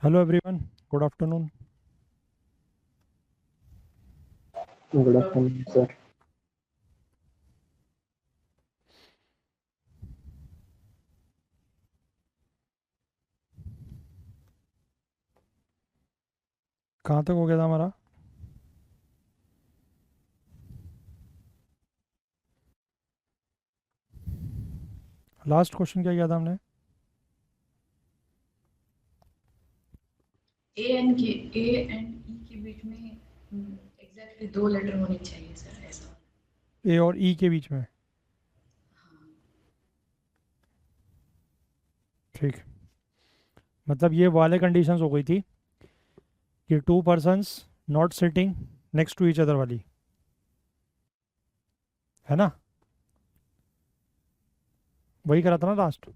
Hello everyone, good afternoon. Good afternoon, sir. कहाँ तक हो गया था हमारा? लास्ट क्वेश्चन क्या किया था हमने? ए एंड ई के बीच में एग्जैक्टली दो लेटर होने चाहिए सर, ऐसा। ए और ई के बीच में। ठीक, मतलब ये वाले कंडीशंस हो गई थी कि two persons not sitting next to each other वाली, है ना? वही करा था ना लास्ट।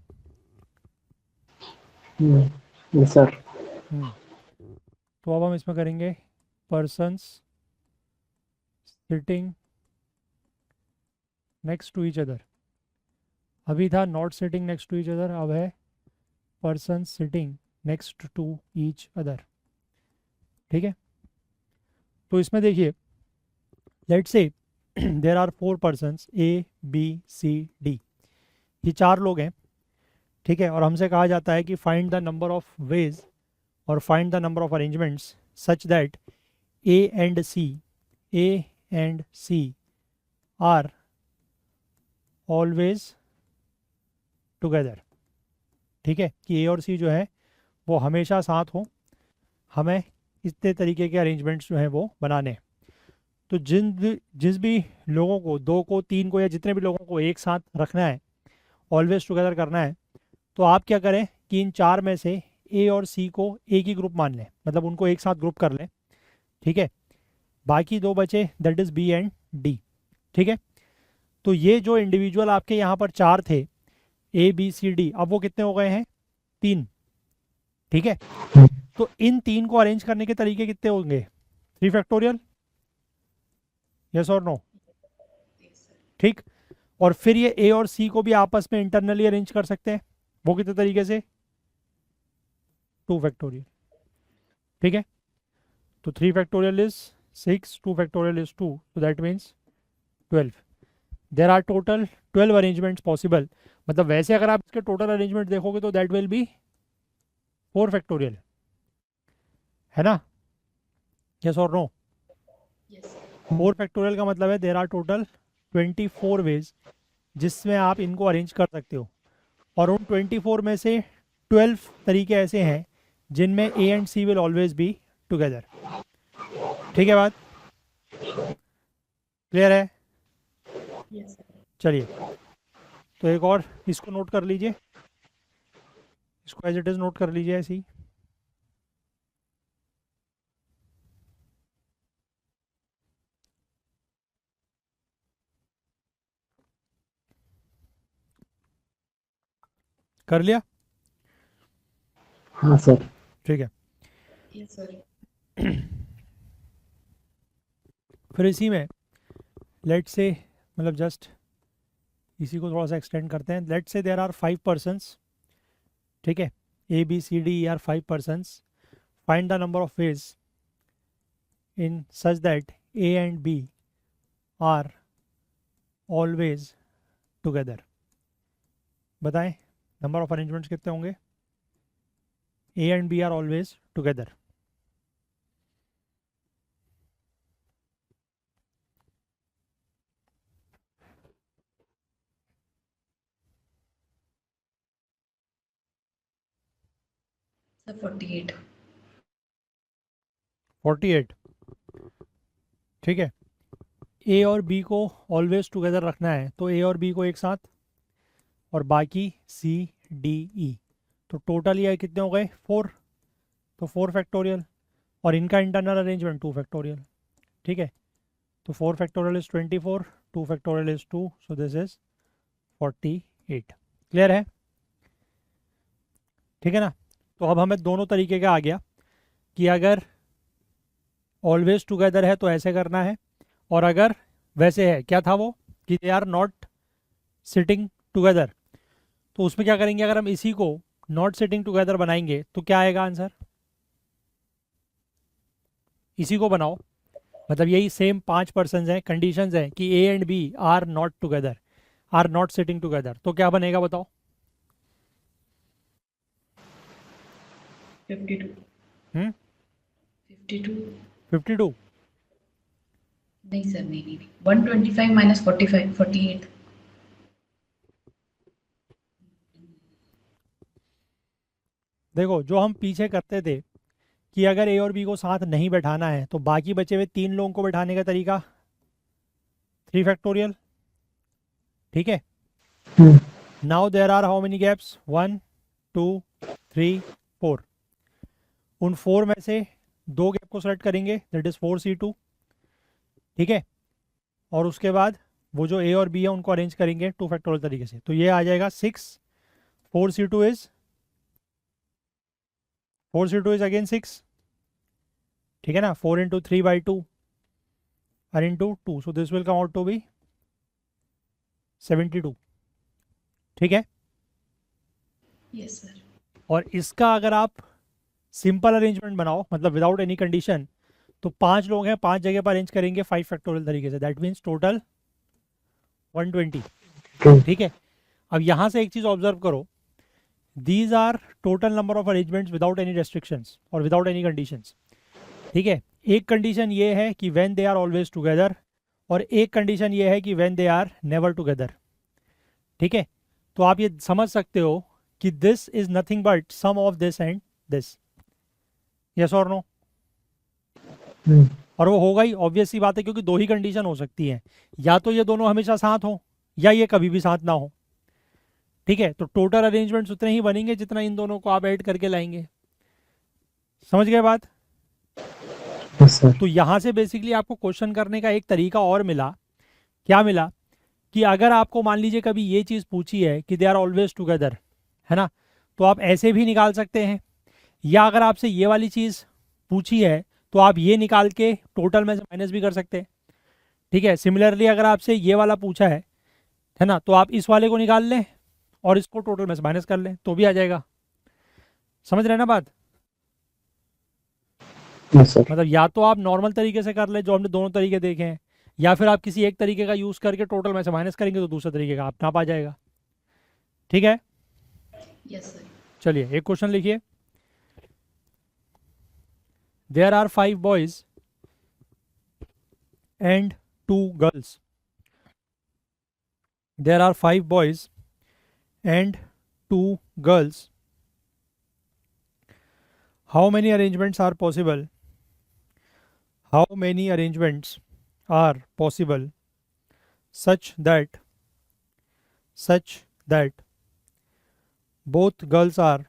Yes, sir. तो अब हम इसमें करेंगे persons sitting next to each other. अभी था not sitting next to each other, अब है persons sitting next to each other. ठीक है, तो इसमें देखिए, let's say there are four persons A B C D, ये चार लोग हैं। ठीक है, और हमसे कहा जाता है कि find the number of ways और find the number of arrangements such that A and C are always together. ठीक है, कि ए और सी जो है वो हमेशा साथ हो, हमें इतने तरीके के अरेंजमेंट्स जो हैं वो बनाने हैं। तो जिस भी लोगों को, दो को, तीन को, या जितने भी लोगों को एक साथ रखना है, ऑलवेज टुगेदर करना है, तो आप क्या करें कि इन चार में से ए और सी को एक ही ग्रुप मान लें, मतलब उनको एक साथ ग्रुप कर लें। ठीक है, बाकी दो बचे, that is B and D. ठीक है, तो ये जो इंडिविजुअल आपके यहाँ पर चार थे, ए बी सी डी, अब वो कितने हो गए हैं? तीन। ठीक है, तो इन तीन को अरेंज करने के तरीके कितने होंगे? 3 फैक्टोरियल, यस और नो? ठीक, और फिर ये ए और सी को भी आपस में इंटरनली अरेंज कर सकते हैं, वो कितने तरीके से? 2 फैक्टोरियल। ठीक है, तो 3 factorial is 6, 2 factorial is 2, so that means 12. There are total 12 arrangements possible. मतलब वैसे अगर आप इसके टोटल अरेंजमेंट देखोगे तो दैट विल बी 4 फैक्टोरियल, है ना? यस और नो? यस। 4 फैक्टोरियल का मतलब है देर आर टोटल 24 वेज जिसमें आप इनको अरेंज कर सकते हो, और उन 24 में से 12 तरीके ऐसे हैं जिनमें A and C will always be together. ठीक है, बात क्लियर है? Yes sir. चलिए, तो एक और इसको नोट कर लीजिए, इसको एज इट इज़ नोट कर लीजिए ऐसे ही। कर लिया? हाँ सर। ठीक है, यस सर। फिर इसी में लेट से, मतलब जस्ट इसी को थोड़ा सा एक्सटेंड करते हैं। लेट से देर आर 5 पर्सन्स। ठीक है, A B C D are 5 persons. Find the number of ways in such that A and B are always together. बताएं नंबर ऑफ अरेंजमेंट्स कितने होंगे? A and B are always together. Sir 48। 48। ठीक है, ए और B को always together रखना है, तो ए और बी को एक साथ, और बाकी सी डी ई, तो टोटल ये कितने हो गए? 4। तो 4 फैक्टोरियल, और इनका इंटरनल अरेंजमेंट 2 फैक्टोरियल। ठीक है, तो 4 factorial is 24, 2 factorial is 2, so this is 48। Clear है? ठीक है ना? तो अब हमें दोनों तरीके का आ गया कि अगर ऑलवेज टुगेदर है तो ऐसे करना है, और अगर वैसे है, क्या था वो, कि they are not sitting together, तो उसमें क्या करेंगे? अगर हम इसी को नॉट सिटिंग टुगेदर बनाएंगे तो क्या आएगा आंसर? इसी को बनाओ, मतलब यही सेम 5 पर्सन हैं, कंडीशंस हैं कि A and B are not together, are not sitting together, तो क्या बनेगा बताओ? 52 हम्म 52 52। नहीं सर, नहीं 125 माइनस 45 48। देखो जो हम पीछे करते थे कि अगर ए और बी को साथ नहीं बैठाना है तो बाकी बचे हुए 3 लोगों को बैठाने का तरीका 3 फैक्टोरियल, ठीक है। Hmm, now there are how many gaps, 1 2 3 4। उन 4 में से 2 गैप को सेलेक्ट करेंगे, दैट इज 4C2, ठीक है। और उसके बाद वो जो ए और बी है उनको अरेंज करेंगे 2 फैक्टोरियल तरीके से, तो ये आ जाएगा 6। 4C2 इज अगेन 6, ठीक है ना। 4 इंटू 3/2 और into 2, so this will come out to be 72, ठीक है। यस सर। और इसका अगर आप सिंपल अरेंजमेंट बनाओ, मतलब विदाउट एनी कंडीशन, तो 5 लोग हैं, 5 जगह पर अरेंज करेंगे 5 फैक्टोरियल तरीके से, दैट मीन्स टोटल 120, ट्रू, ठीक है। अब यहाँ से एक चीज़ ऑब्जर्व करो, these are total number of arrangements without any restrictions और विदाउट एनी कंडीशंस, ठीक है। एक कंडीशन ये है कि when they are always together, और एक कंडीशन ये है कि when they are never together, ठीक है। तो आप ये समझ सकते हो कि this is nothing but sum of this and this, yes और नो। हम्म, और वो होगा ही, ऑब्वियस सी बात है, क्योंकि 2 ही कंडीशन हो सकती हैं, या तो ये दोनों हमेशा साथ हो या ये कभी भी साथ ना हो, ठीक है। तो टोटल अरेंजमेंट्स उतने ही बनेंगे जितना इन दोनों को आप ऐड करके लाएंगे, समझ गए बात? यस सर, तो यहाँ से बेसिकली आपको क्वेश्चन करने का एक तरीका और मिला। क्या मिला? कि अगर आपको मान लीजिए कभी ये चीज़ पूछी है कि दे आर ऑलवेज टुगेदर, है ना, तो आप ऐसे भी निकाल सकते हैं, या अगर आपसे ये वाली चीज़ पूछी है तो आप ये निकाल के टोटल में से माइनस भी कर सकते हैं, ठीक है। सिमिलरली अगर आपसे ये वाला पूछा है ना, तो आप इस वाले को निकाल लें और इसको टोटल में से माइनस कर लें तो भी आ जाएगा, समझ रहे हैं ना बात? यस सर, मतलब या तो आप नॉर्मल तरीके से कर ले जो हमने दोनों तरीके देखे हैं, या फिर आप किसी एक तरीके का यूज़ करके टोटल में से माइनस करेंगे तो दूसरे तरीके का आप नाप आ जाएगा, ठीक है। Yes sir. चलिए एक क्वेश्चन लिखिए। There are 5 boys and 2 girls, there are 5 boys and 2 girls, how many arrangements are possible, how many arrangements are possible such that both girls are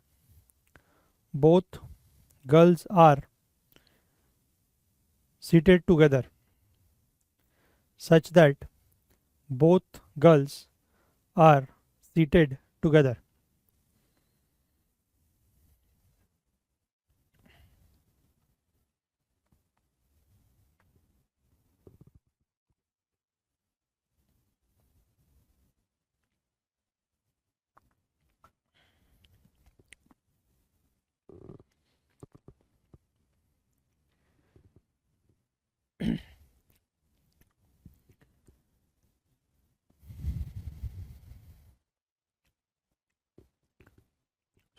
seated together, such that both girls are seated together.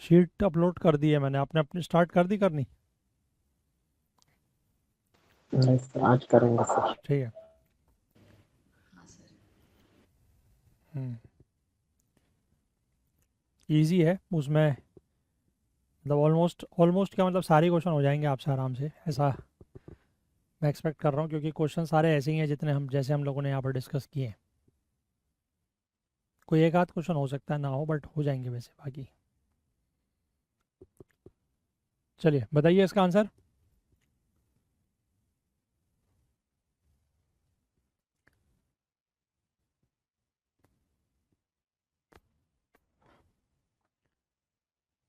Sheet upload कर दी है मैंने, आपने अपनी start कर दी करनी? नहीं sir, आज करेंगे सर। ठीक है। हाँ सर। इजी है उसमें, मतलब ऑलमोस्ट ऑलमोस्ट क्या मतलब सारे क्वेश्चन हो जाएंगे आपसे आराम से, ऐसा मैं एक्सपेक्ट कर रहा हूँ, क्योंकि क्वेश्चन सारे ऐसे ही हैं जितने हम जैसे हम लोगों ने यहाँ पर डिस्कस किए हैं। कोई एक आध क्वेश्चन हो सकता है ना हो, बट हो जाएंगे वैसे बाकी। चलिए बताइए इसका आंसर।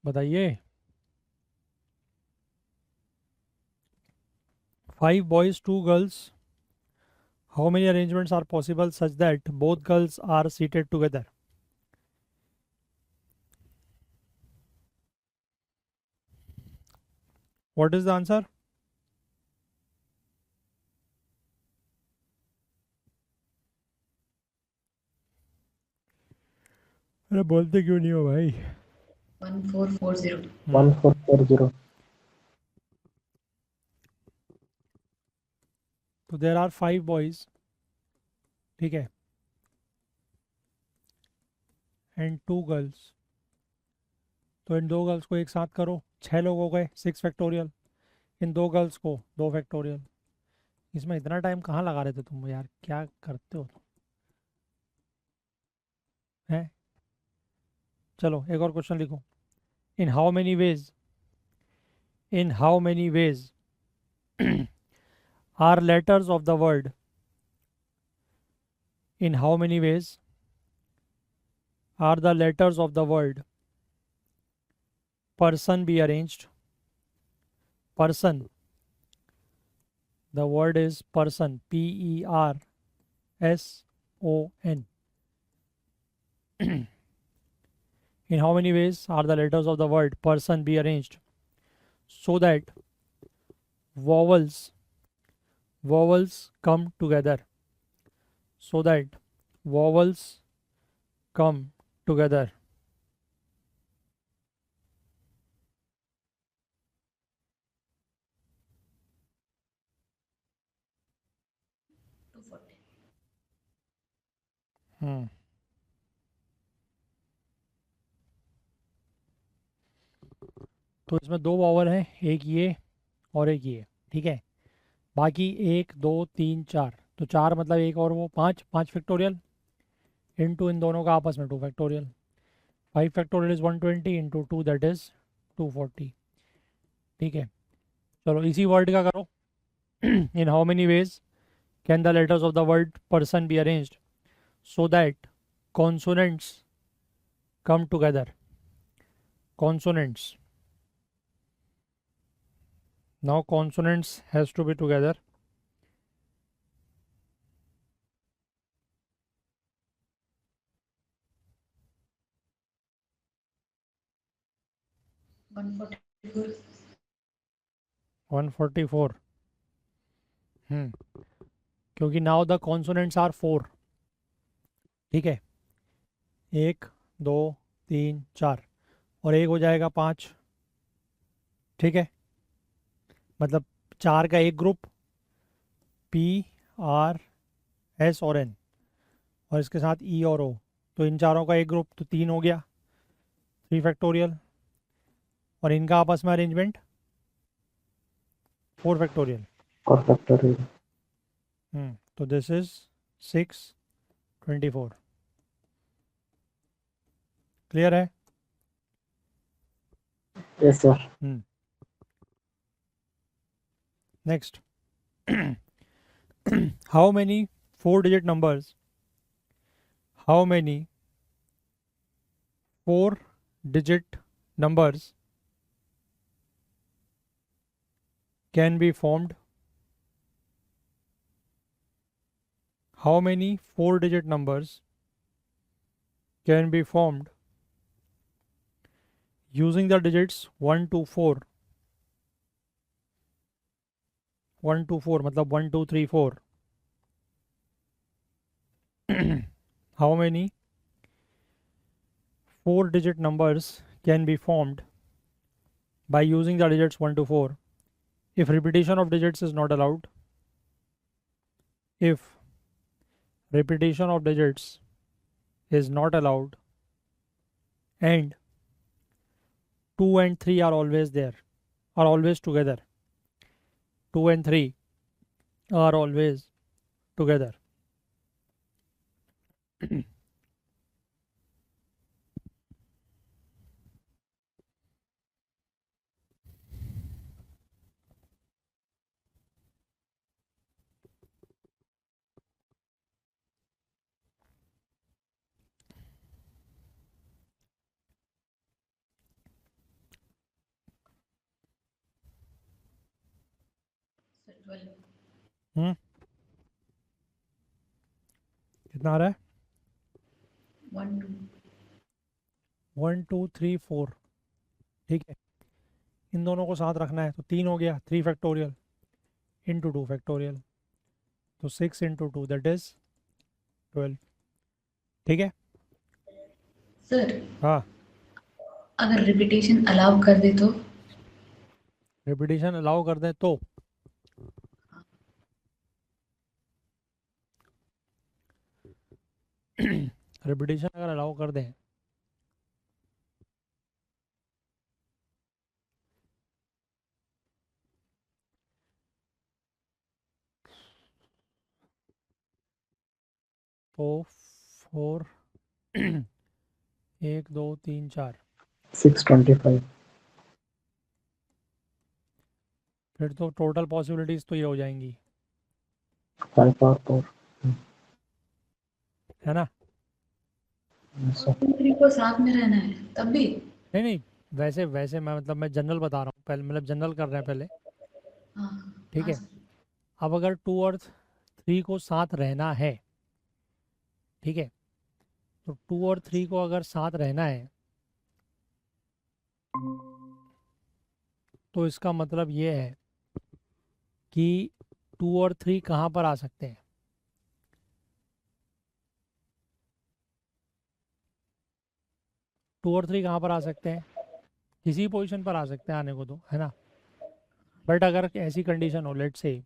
बताइए। 5 boys 2 girls, how many arrangements are possible such that both girls are seated together? What is the answer? अरे बोलते क्यों नहीं हो भाई? 1440 1440 तो देर आर 5 बॉयज, ठीक है, एंड 2 गर्ल्स। तो इन 2 गर्ल्स को एक साथ करो, 6 लोग हो गए, 6 फैक्टोरियल। इन 2 गर्ल्स को 2 फैक्टोरियल। इसमें इतना टाइम कहाँ लगा रहे थे तुम यार, क्या करते हो हैं? चलो एक और क्वेश्चन लिखो। In how many ways, in how many ways are letters of the word, in how many ways are the letters of the word person be arranged? Person, the word is person, Person. In how many ways are the letters of the word person be arranged so that vowels come together, so that vowels come together? Hmm. तो इसमें 2 vowel हैं, एक ये और एक ये, ठीक है। बाकी 1 2 3 4, तो 4 मतलब एक और वो 5, 5 फैक्टोरियल इंटू इन दोनों का आपस में 2 factorial. 5 factorial is 120 into 2 that is 240, ठीक है। चलो इसी वर्ड का करो। इन how many veg can the letters of the word person be arranged so that consonants come together? Consonants, now consonants has to be together. 144 144, क्योंकि now the consonants are 4, ठीक है। 1 2 3 4 और एक हो जाएगा 5, ठीक है। मतलब 4 का एक ग्रुप P R S और N, और इसके साथ E और O, तो इन चारों का एक ग्रुप, तो 3 हो गया, 3 फैक्टोरियल। और इनका आपस में अरेंजमेंट 4 फैक्टोरियल। और फैक्टोरियल। तो दिस इज 624। क्लियर है? Yes sir. Next, how many 4 digit numbers, how many 4 digit numbers can be formed, how many 4 digit numbers can be formed using the digits 1 to 4? 1 to 4 मतलब 1 2 3 4। how many 4 digit numbers can be formed by using the digits 1 to 4 if repetition of digits is not allowed? If repetition of digits is not allowed and 2 and 3 are always there, are always together, 2 and 3 are always together. Sir 12 हम्म, कितना आ रहा है? 1 2 1 2 3 4, ठीक है। इन दोनों को साथ रखना है, तो 3 हो गया, 3 फैक्टोरियल इंटू 2 फैक्टोरियल, तो 6 इंटू 2 दैट इज 12, ठीक है। सर हाँ, अगर रिपीटेशन अलाउ कर दे तो रिपीटिशन अलाउ कर दें तो रिपीटिशन अगर अलाउ कर दें तो 4 1 2 3 4 625 फिर तो टोटल पॉसिबिलिटीज तो ये हो जाएंगी, 5 और 4 है ना? yes और sir 2 3 को साथ में रहना है तब भी। नहीं नहीं, वैसे वैसे मैं मतलब मैं जनरल बता रहा हूँ पहले, मतलब जनरल कर रहे हैं पहले, हाँ ठीक हाँ है? सर। अब अगर 2 और 3 को साथ रहना है, ठीक है, तो 2 और 3 को अगर साथ रहना है तो इसका मतलब ये है कि 2 और 3 कहाँ पर आ सकते हैं? 2 और 3 कहाँ पर आ सकते हैं? किसी पोजीशन पर आ सकते हैं आने को तो, है ना? बट अगर ऐसी कंडीशन हो, लेट से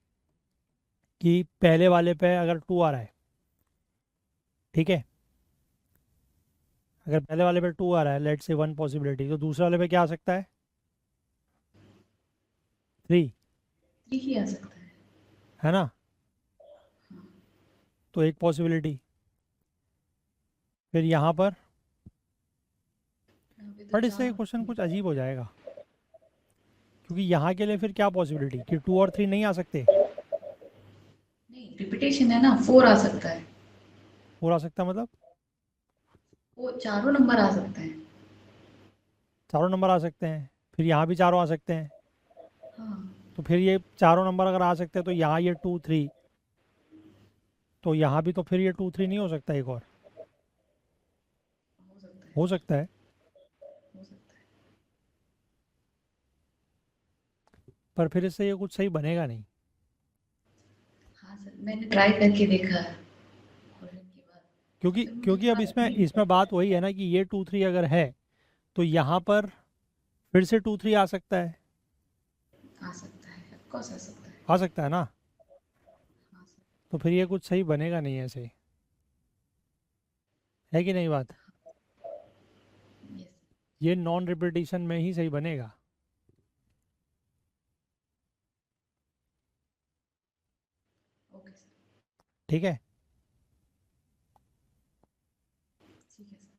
कि पहले वाले पे अगर 2 आ रहा है, ठीक है, अगर पहले वाले पे 2 आ रहा है, लेट से वन पॉसिबिलिटी, तो दूसरे वाले पे क्या आ सकता है? 3, 3 ही आ सकता है। है ना? तो एक पॉसिबिलिटी। फिर यहाँ पर, यहाँ पे तो बट इससे 4। क्वेश्चन कुछ अजीब हो जाएगा, क्योंकि यहाँ के लिए फिर क्या पॉसिबिलिटी कि 2 और 3 नहीं आ सकते? नहीं रिपीटेशन है ना, 4 आ सकता है। 4 आ सकता है मतलब वो चारों नंबर आ सकते हैं। चारों नंबर आ सकते हैं, फिर यहाँ भी चारों आ सकते हैं। हाँ तो फिर ये चारों नंबर अगर आ सकते हैं तो यहाँ ये 2 3, तो यहाँ भी तो फिर ये 2 3 नहीं हो सकता एक और? हो सकता है। हो सकता है, हो सकता है। पर फिर इससे ये कुछ सही बनेगा नहीं। हाँ सर मैंने ट्राई करके देखा है क्वेश्चन के बाद। क्योंकि सर मुझे क्योंकि अब बात इसमें नहीं इसमें बात वही है ना कि ये 2 3 अगर है तो यहाँ पर फिर से 2 3 आ सकता है। आ सकता है, ऑफ कोर्स आ सकता है। आ सकता है ना? हाँ सर। तो फिर ये कुछ सही बनेगा नहीं ऐसे, है कि नहीं बात? यस। ये नॉन रिपीटिशन में ही सही बनेगा। Okay sir. ठीक है, ठीक है सर।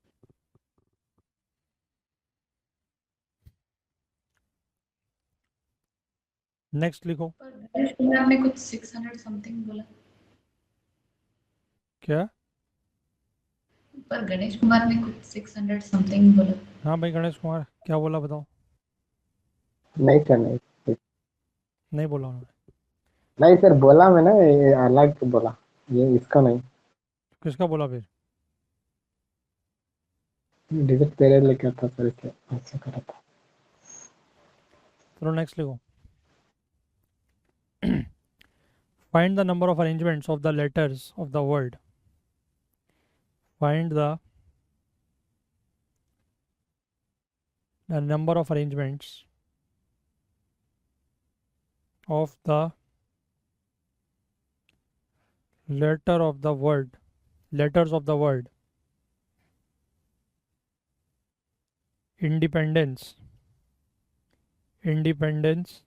नेक्स्ट लिखो। पर गणेश कुमार ने कुछ 600 समथिंग बोला। क्या? पर गणेश कुमार ने कुछ 600 समथिंग बोला। हाँ भाई, गणेश कुमार क्या बोला बताओ? नहीं सर नहीं नहीं बोला उन्होंने? नहीं सर बोला मैंने ये अलग बोला ये इसका नहीं किसका बोला फिर? डिजिट तेरे लेकर था सर इसलिए ऐसा करा था चलो नेक्स्ट लिखो। Find the number of arrangements of the letters of the word. Find the number of arrangements of the letter of the word. Letters of the word. Independence. Independence.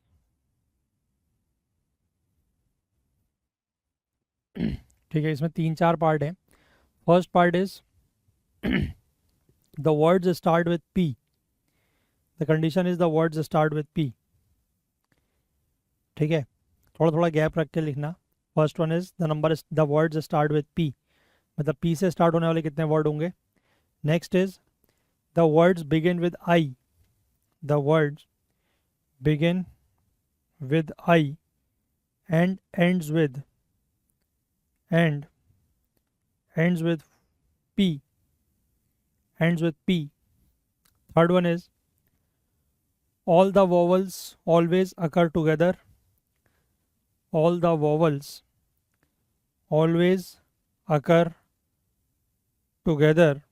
ठीक है, इसमें 3 4 पार्ट है। First part is the words start with P. The condition is the words start with P. ठीक है, थोड़ा थोड़ा gap रख के लिखना। First one is the words start with P, मतलब P से स्टार्ट होने वाले कितने वर्ड होंगे? Next is the words begin with I. The words begin with I and and ends with P. Ends with P. Third one is all the vowels always occur together. All the vowels always occur together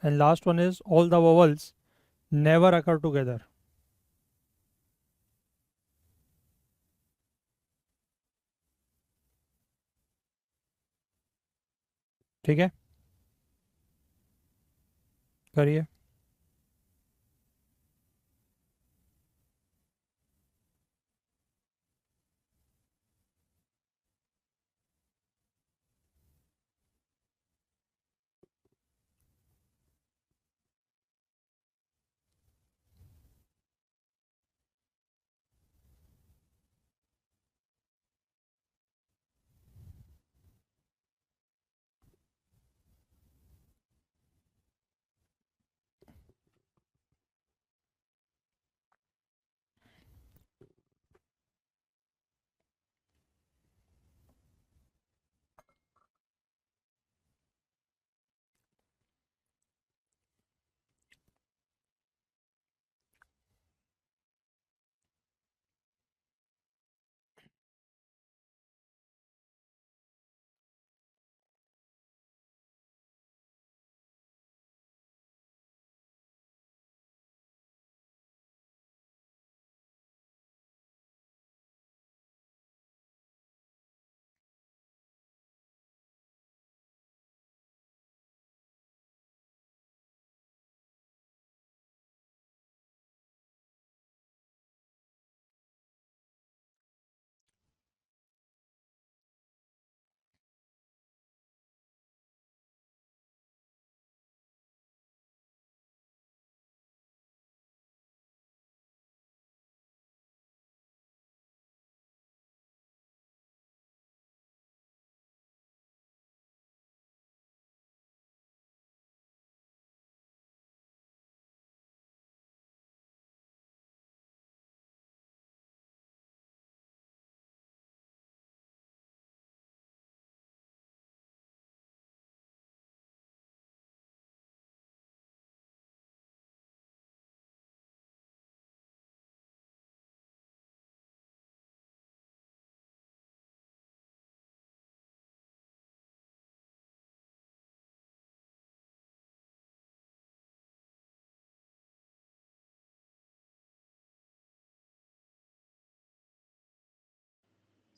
and last one is all the vowels never occur together. ठीक है, करिए।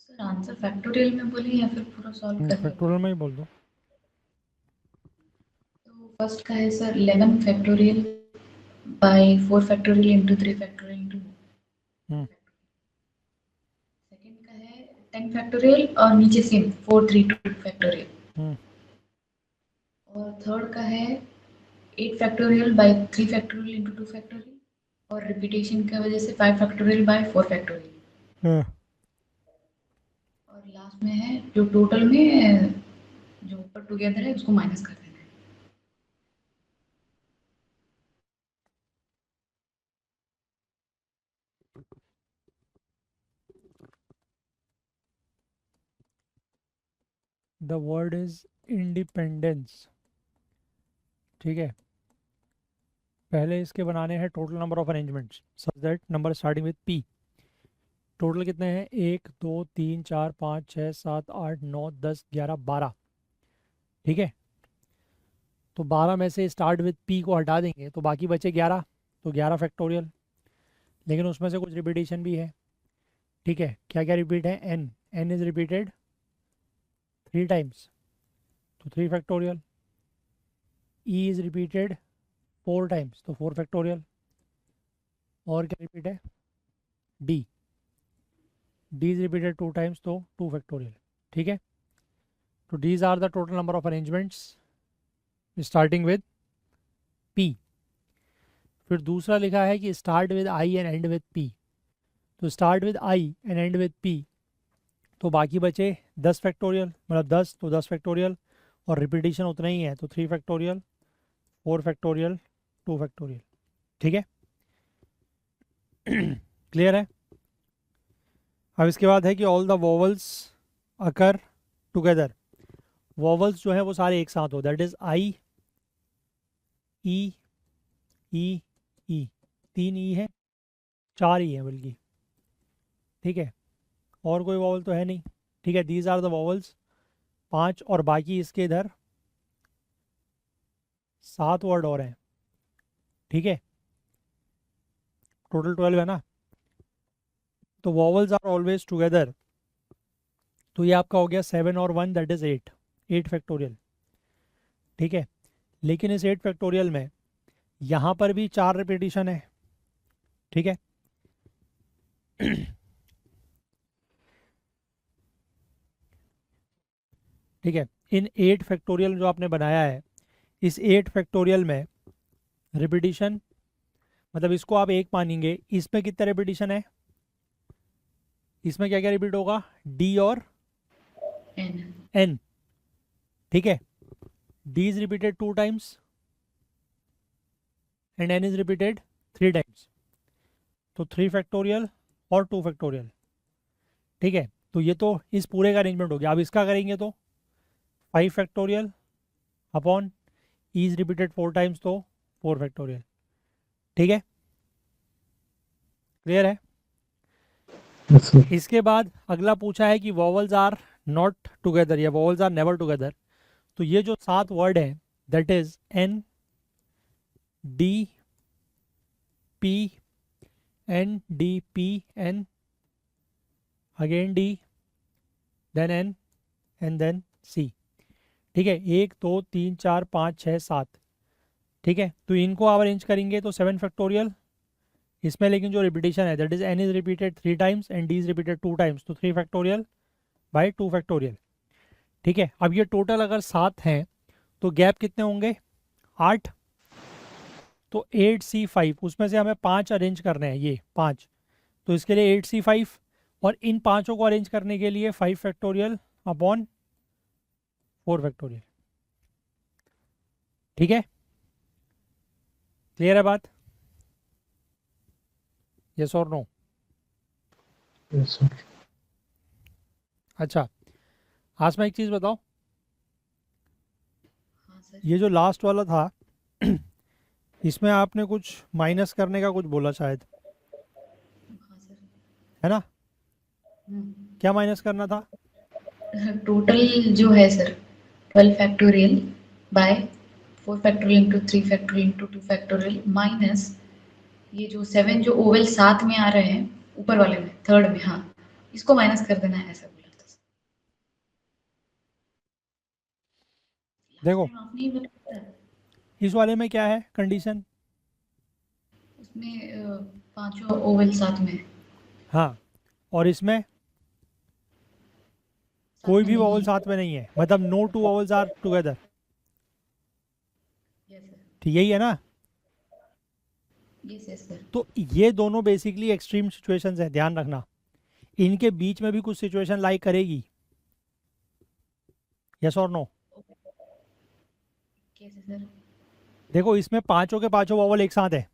Sir answer factorial में बोले या फिर पूरा solve करके factorial में ही बोल दो। तो फर्स्ट का है sir 11 factorial by 4 factorial into 3 factorial into. Hmm second का है 10 फैक्टोरियल और नीचे सेम 4 3 2 फैक्टोरियल। हम्म और थर्ड का है 8 factorial by 3 factorial into 2 factorial और रिपीटेशन की वजह से 5 फैक्टोरियल बाय 4 फैक्टोरियल। हाँ। और लास्ट में है जो टोटल में जो ऊपर टुगेदर है उसको माइनस कर देना है। The word is independence. ठीक है, पहले इसके बनाने हैं total number of arrangements such that number starting with P. Total कितने हैं? 1 2 3 4 5 6 7 8 9 10 11 12। ठीक है, तो 12 में से स्टार्ट विद पी को हटा देंगे तो बाकी बचे 11, तो 11 फैक्टोरियल। लेकिन उसमें से कुछ रिपीटेशन भी है। ठीक है, क्या क्या रिपीट है? N, N is repeated 3 times, तो 3 factorial. E is repeated 4 times, तो 4 फैक्टोरियल। और क्या रिपीट है? D, D is repeated 2 times, तो 2 फैक्टोरियल। ठीक है, तो these are the total number of arrangements starting with P. फिर दूसरा लिखा है कि start with I and end with P. तो start with I and end with P, तो बाकी बचे 10 फैक्टोरियल, मतलब 10, तो 10 फैक्टोरियल और रिपीटिशन उतना ही है, तो 3 फैक्टोरियल 4 फैक्टोरियल 2 फैक्टोरियल। ठीक है, क्लियर है? अब इसके बाद है कि all the vowels occur together. Vowels जो है वो सारे एक साथ हो, दैट इज आई, ई, ई, ई। 3 ई है, 4 ई है बल्कि। ठीक है, और कोई वोवल तो है नहीं। ठीक है, दीज आर द वोवल्स 5, और बाकी इसके इधर 7 वर्ड और हैं, ठीक है, टोटल 12 है ना। तो वॉवल्स आर ऑलवेज टुगेदर, तो ये आपका हो गया 7 और 1 दैट इज 8, 8 फैक्टोरियल, ठीक है। लेकिन इस 8 फैक्टोरियल में यहाँ पर भी 4 रिपीटिशन है, ठीक है। ठीक है, इन 8 फैक्टोरियल जो आपने बनाया है, इस 8 फैक्टोरियल में रिपीटिशन, मतलब इसको आप एक मानेंगे, इसमें कितना रिपीटिशन है, इसमें क्या क्या रिपीट होगा, डी और एन, ठीक है। D is repeated 2 times and N is repeated 3 times, तो 3 फैक्टोरियल और 2 फैक्टोरियल, ठीक है। तो ये तो इस पूरे का अरेंजमेंट हो गया। अब इसका करेंगे तो 5 factorial upon E is repeated 4 times, तो 4 फैक्टोरियल, ठीक है, क्लियर है। Yes, sir. इसके बाद अगला पूछा है कि वॉवल्स आर नॉट टुगेदर या वॉवल्स आर नेवर टुगेदर। तो ये जो 7 वर्ड हैं that is N, D, P, N, D, P, N, again D, then N and then C, ठीक है। 1 2 3 4 5 6 7, ठीक है। तो इनको आप अरेंज करेंगे तो 7 फैक्टोरियल, इसमें लेकिन जो रिपीटेशन है that is N is repeated 3 times and D is repeated 2 times, तो 3 फैक्टोरियल बाय 2 फैक्टोरियल, ठीक है। अब ये टोटल अगर 7 हैं तो गैप कितने होंगे, 8, तो 8C5, उसमें से हमें 5 अरेंज करने हैं, ये 5, तो इसके लिए 8C5, और इन पांचों को अरेंज करने के लिए 5 फैक्टोरियल अपॉन 4 फैक्टोरियल, ठीक है, क्लियर है बात, यस और नो। Yes, sir. अच्छा, आज मैं एक चीज़ बताओ, हाँ सर। ये जो लास्ट वाला था इसमें आपने कुछ माइनस करने का कुछ बोला शायद, हाँ सर। है ना, क्या माइनस करना था, टोटल जो है sir 12 factorial by 4 factorial into 3 factorial into 2 factorial minus ये जो 7 जो ओवल साथ में आ रहे हैं ऊपर वाले में, थर्ड में, हाँ, इसको माइनस कर देना है, ऐसा बोला था सर। देखो Last time आपने ही बताया था, इस वाले में क्या है कंडीशन, उसमें पांचों ओवल साथ में है। हाँ, और इसमें साथ कोई में भी नहीं वॉवल है। साथ में नहीं है, मतलब no 2 vowels are together, yes sir, ठीक यही है ना। Yes yes sir. तो ये दोनों बेसिकली एक्सट्रीम सिचुएशंस हैं, ध्यान रखना, इनके बीच में भी कुछ सिचुएशन लाइक करेगी, यस और नो। कैसे सर? देखो इसमें पांचों के पांचों वॉवल एक साथ है,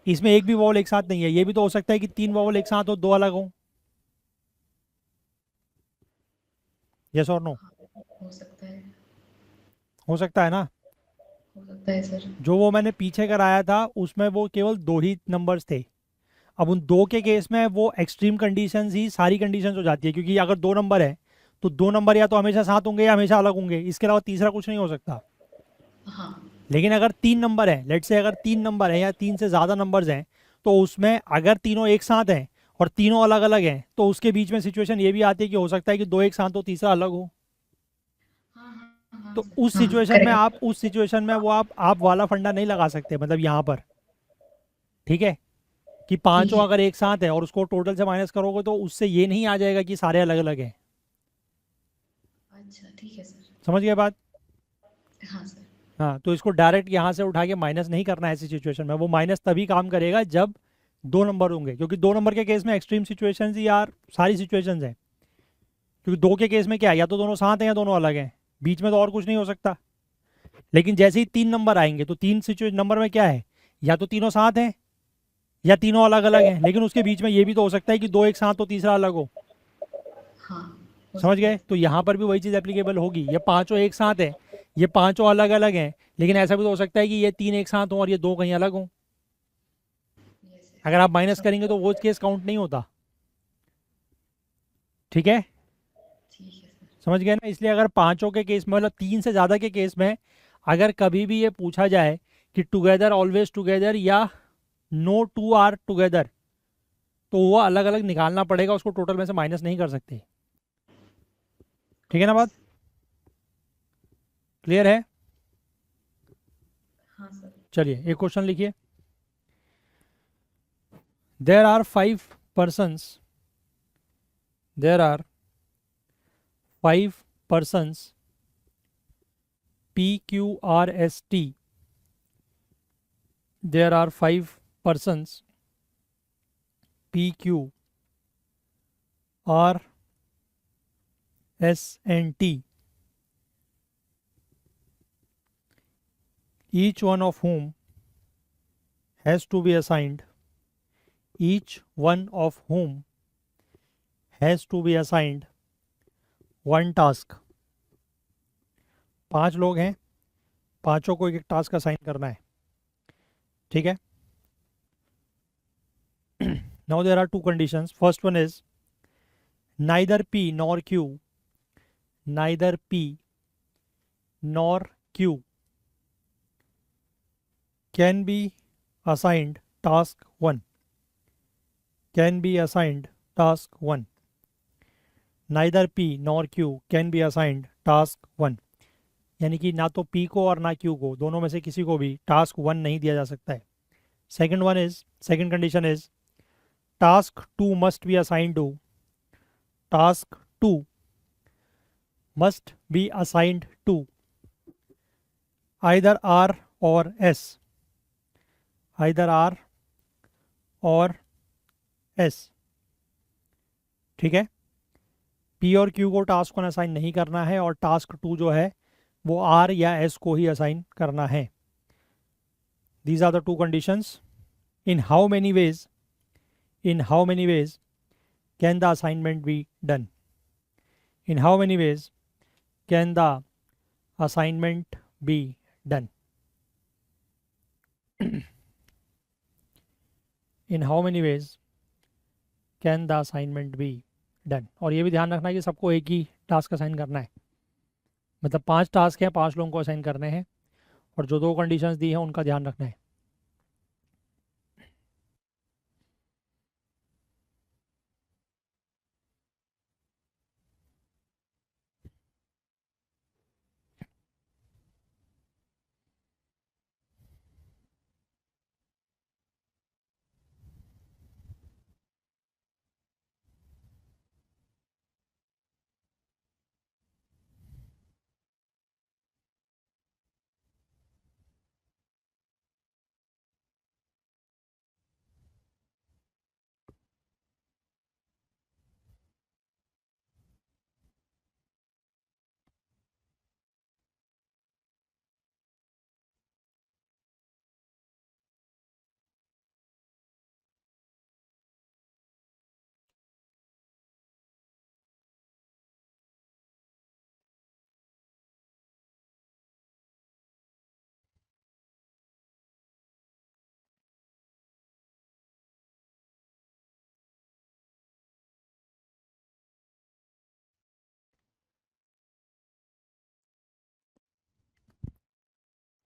इसमें एक भी वॉवल एक साथ नहीं है, ये भी तो हो सकता है कि 3 वॉवल एक साथ हो, 2 अलग हो, यस और नो, हो सकता है, हो सकता है ना। हो सकता है सर। जो वो मैंने पीछे कराया था उसमें वो केवल 2 ही नंबर्स थे, अब उन 2 के केस में वो एक्सट्रीम कंडीशंस ही सारी कंडीशंस हो जाती है, क्योंकि अगर 2 नंबर है तो 2 नंबर या तो हमेशा साथ होंगे या हमेशा अलग होंगे, इसके अलावा तीसरा कुछ नहीं हो सकता। हाँ लेकिन अगर 3 नंबर है, लेट से अगर 3 नंबर है या 3 से ज़्यादा नंबर्स हैं, तो उसमें अगर तीनों एक साथ हैं और तीनों अलग अलग हैं तो उसके बीच में सिचुएशन ये भी आती है कि हो सकता है कि 2 एक साथ हो, तीसरा अलग हो। हाँ हाँ हाँ तो सर, उस हाँ सिचुएशन में करेक्ट। उस सिचुएशन में वो आप वाला फंडा नहीं लगा सकते, मतलब यहाँ पर, ठीक है, कि ठीक पांचों है। अगर एक साथ है और उसको टोटल से माइनस करोगे तो उससे ये नहीं आ जाएगा कि सारे अलग अलग हैं, अच्छा ठीक है सर। समझ गए बात। हाँ सर। हाँ, तो इसको डायरेक्ट यहाँ से उठा के माइनस नहीं करना है ऐसी सिचुएशन में, वो माइनस तभी काम करेगा जब 2 नंबर होंगे, क्योंकि 2 नंबर के केस में एक्सट्रीम सिचुएशंस ही यार सारी सिचुएशंस हैं, क्योंकि 2 के केस में क्या है, या तो दोनों साथ हैं या दोनों अलग हैं, बीच में तो और कुछ नहीं हो सकता। लेकिन जैसे ही 3 नंबर आएंगे तो 3 सिचुएशन नंबर में क्या है, या तो तीनों साथ हैं या तीनों अलग अलग हैं, लेकिन उसके बीच में ये भी तो हो सकता है कि 2 एक साथ हो तीसरा अलग हो, हाँ हो समझ सकता गए। है। तो यहाँ पर भी वही चीज़ एप्लीकेबल होगी, ये पांचों एक साथ है, ये पांचों अलग अलग हैं, लेकिन ऐसा भी तो हो सकता है कि ये 3 एक साथ हों और ये 2 कहीं अलग हों। Yes yes. अगर आप माइनस करेंगे तो वो केस काउंट नहीं होता, ठीक है, ठीक है सर। समझ गए ना। इसलिए अगर पांचों के केस में, मतलब 3 से ज़्यादा के केस में अगर कभी भी ये पूछा जाए कि टुगेदर ऑलवेज टुगेदर या नो टू आर टुगेदर, तो वो अलग अलग निकालना पड़ेगा, उसको टोटल में से माइनस नहीं कर सकते। ठीक है ना बात? क्लियर है? हाँ सर। चलिए एक क्वेश्चन लिखिए। There are 5 persons, there are 5 persons PQRST, there are 5 persons PQRSNT, each one of whom has to be assigned, each one of whom has to be assigned one task। 5 लोग हैं, पांचों को एक एक task assign करना है। ठीक है। Now there are 2 conditions। First one is neither P nor Q, neither P nor Q can be assigned task 1, can be assigned task 1, neither P nor Q can be assigned task 1, यानी कि ना तो P को और ना Q को, दोनों में से किसी को भी टास्क 1 नहीं दिया जा सकता है। Second condition is task 2 must be assigned to, task 2 must be assigned to either R or S, either R or S। ठीक है। P और Q को टास्क 1 असाइन नहीं करना है और टास्क 2 जो है वो R या S को ही असाइन करना है। These are the 2 conditions। In how many ways can the assignment be done? In how many ways can the assignment be done? In how many ways can the assignment be done? और ये भी ध्यान रखना है कि सबको एक ही task assign करना है, मतलब 5 टास्क हैं, 5 लोगों को असाइन करने हैं, और जो 2 कंडीशंस दी हैं उनका ध्यान रखना है।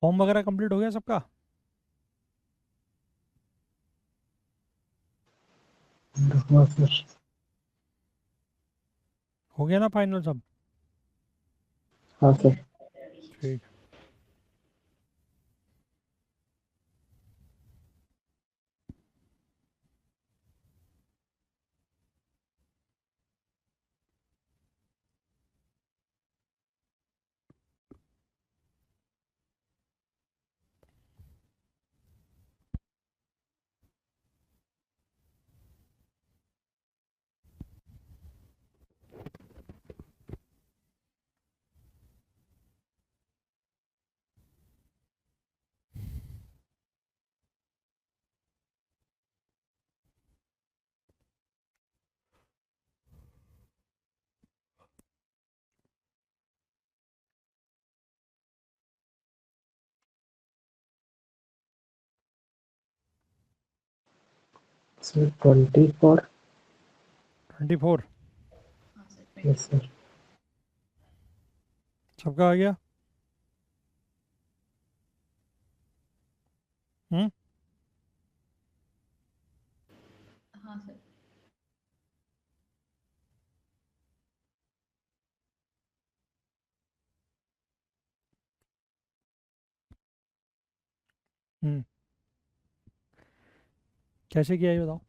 फॉर्म वगैरह कंप्लीट हो गया सबका? हाँ सर। हो गया ना फाइनल सब? हाँ सर। ठीक। सर 24। 24 हाँ सर। Yes sir. सबका आ गया? हम्म हाँ सर। हम्म कैसे किया ये बताओ।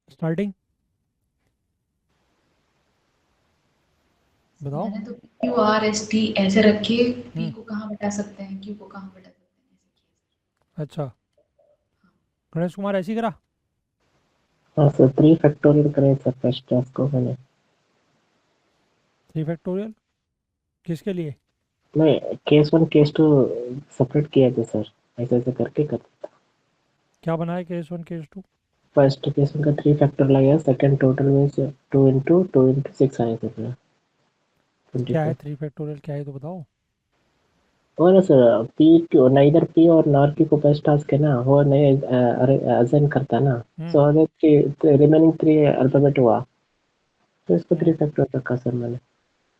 स्टार्टिंग बताओ। मैंने तो क्यू आर एस टी ऐसे रखे, पी हम्म को कहाँ बता सकते हैं, क्यू को कहाँ बता सकते हैं, ऐसे किया। अच्छा, गणेश कुमार ऐसे ही करा। हाँ सर 3 फैक्टोरियल करें सर फर्स्ट टास्क को मैंने। 3 फैक्टोरियल किसके लिए? नहीं, केस 1 केस 2 सेपरेट किया था सर, ऐसे ऐसे करके कर। क्या बनाया केस 1 केस 2? फर्स्ट केस 1 का 3 फैक्टर लगा, सेकंड टोटल में से 2 इंटू 6 आया था अपना क्या है 24। 3 फैक्टोरियल, क्या है तो बताओ। और sir P Q neither P और नॉर पी को फर्स्ट टास्क है ना, वो नहीं असाइन करता ना। हम्म सो रिमेनिंग 3 अल्फाबेट हुआ, तो इसको 3 हम्म फैक्टर रखा सर मैंने,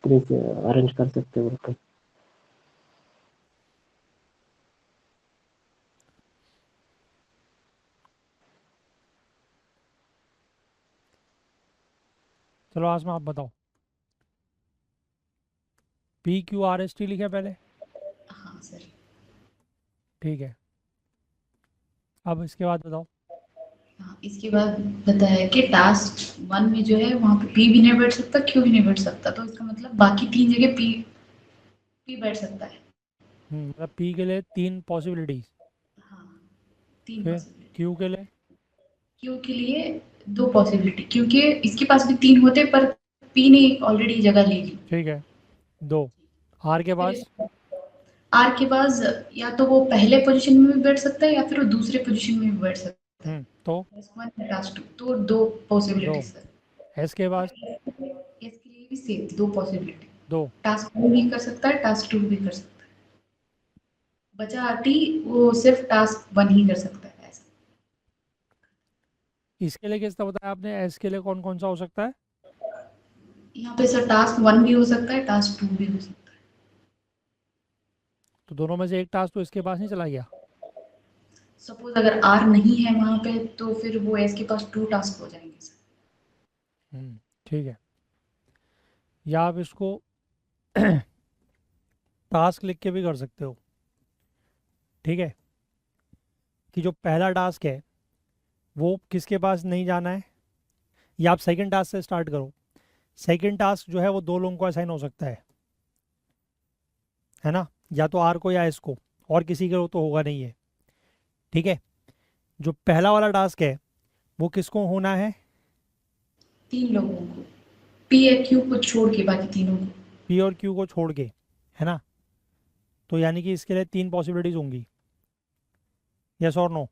3 से अरेंज कर सकते हो बोल। चलो आज में आप बताओ। PQRST लिखा पहले, हाँ सर। ठीक है। अब इसके बाद बताओ। हाँ, इसके बाद बताया कि टास्क 1 में जो है वहाँ पे पी भी नहीं बैठ सकता, क्यू भी नहीं बैठ सकता, तो इसका मतलब बाकी 3 जगह पी पी बैठ सकता है। मतलब P के लिए 3 पॉसिबिलिटीज, हाँ, 3 फिर पॉसिबिलिटी। Q के लिए। क्यू के लिए 2 पॉसिबिलिटी, क्योंकि इसके पास भी 3 होते पर पी ने ऑलरेडी जगह ले ली। ठीक है, 2। R के फिर पास। आर के पास या तो वो पहले पोजीशन में भी बैठ सकता है या फिर वो दूसरे पोजीशन में भी बैठ सकता है। तो टास्क 1 या टास्क 2, तो 2 2। Possibility sir. S के पास इसके लिए भी सेम 2 पॉसिबिलिटी। 2। टास्क 1 भी कर सकता है, टास्क 2 भी कर सकता है। बचा आरटी, वो सिर्फ टास्क 1 ही कर सकता है ऐसा। इसके लिए किसका बताया आपने? S के लिए कौन कौन सा हो सकता है? यहाँ पे सर टास्क 1 भी हो सकता है, टास्क 2 भी हो सकता है। तो दोनों में से एक टास्क तो इसके पास नहीं चला गया। सपोज अगर आर नहीं है वहां पे, तो फिर वो एस के पास 2 टास्क हो जाएंगे सर। ठीक है। या आप इसको टास्क लिख के भी कर सकते हो, ठीक है, कि जो पहला टास्क है वो किसके पास नहीं जाना है। या आप सेकंड टास्क से स्टार्ट करो। सेकंड टास्क जो है वो 2 लोगों को असाइन हो सकता है ना, या तो आर को या एस को, और किसी के तो होगा नहीं है, ठीक है। जो पहला वाला टास्क है वो किसको होना है? 3 लोगों को, पी या क्यू को छोड़ के बाकी तीनों को। पी और क्यू को छोड़ के, है ना। तो यानी कि इसके लिए 3 पॉसिबिलिटीज होंगी, यस और नो।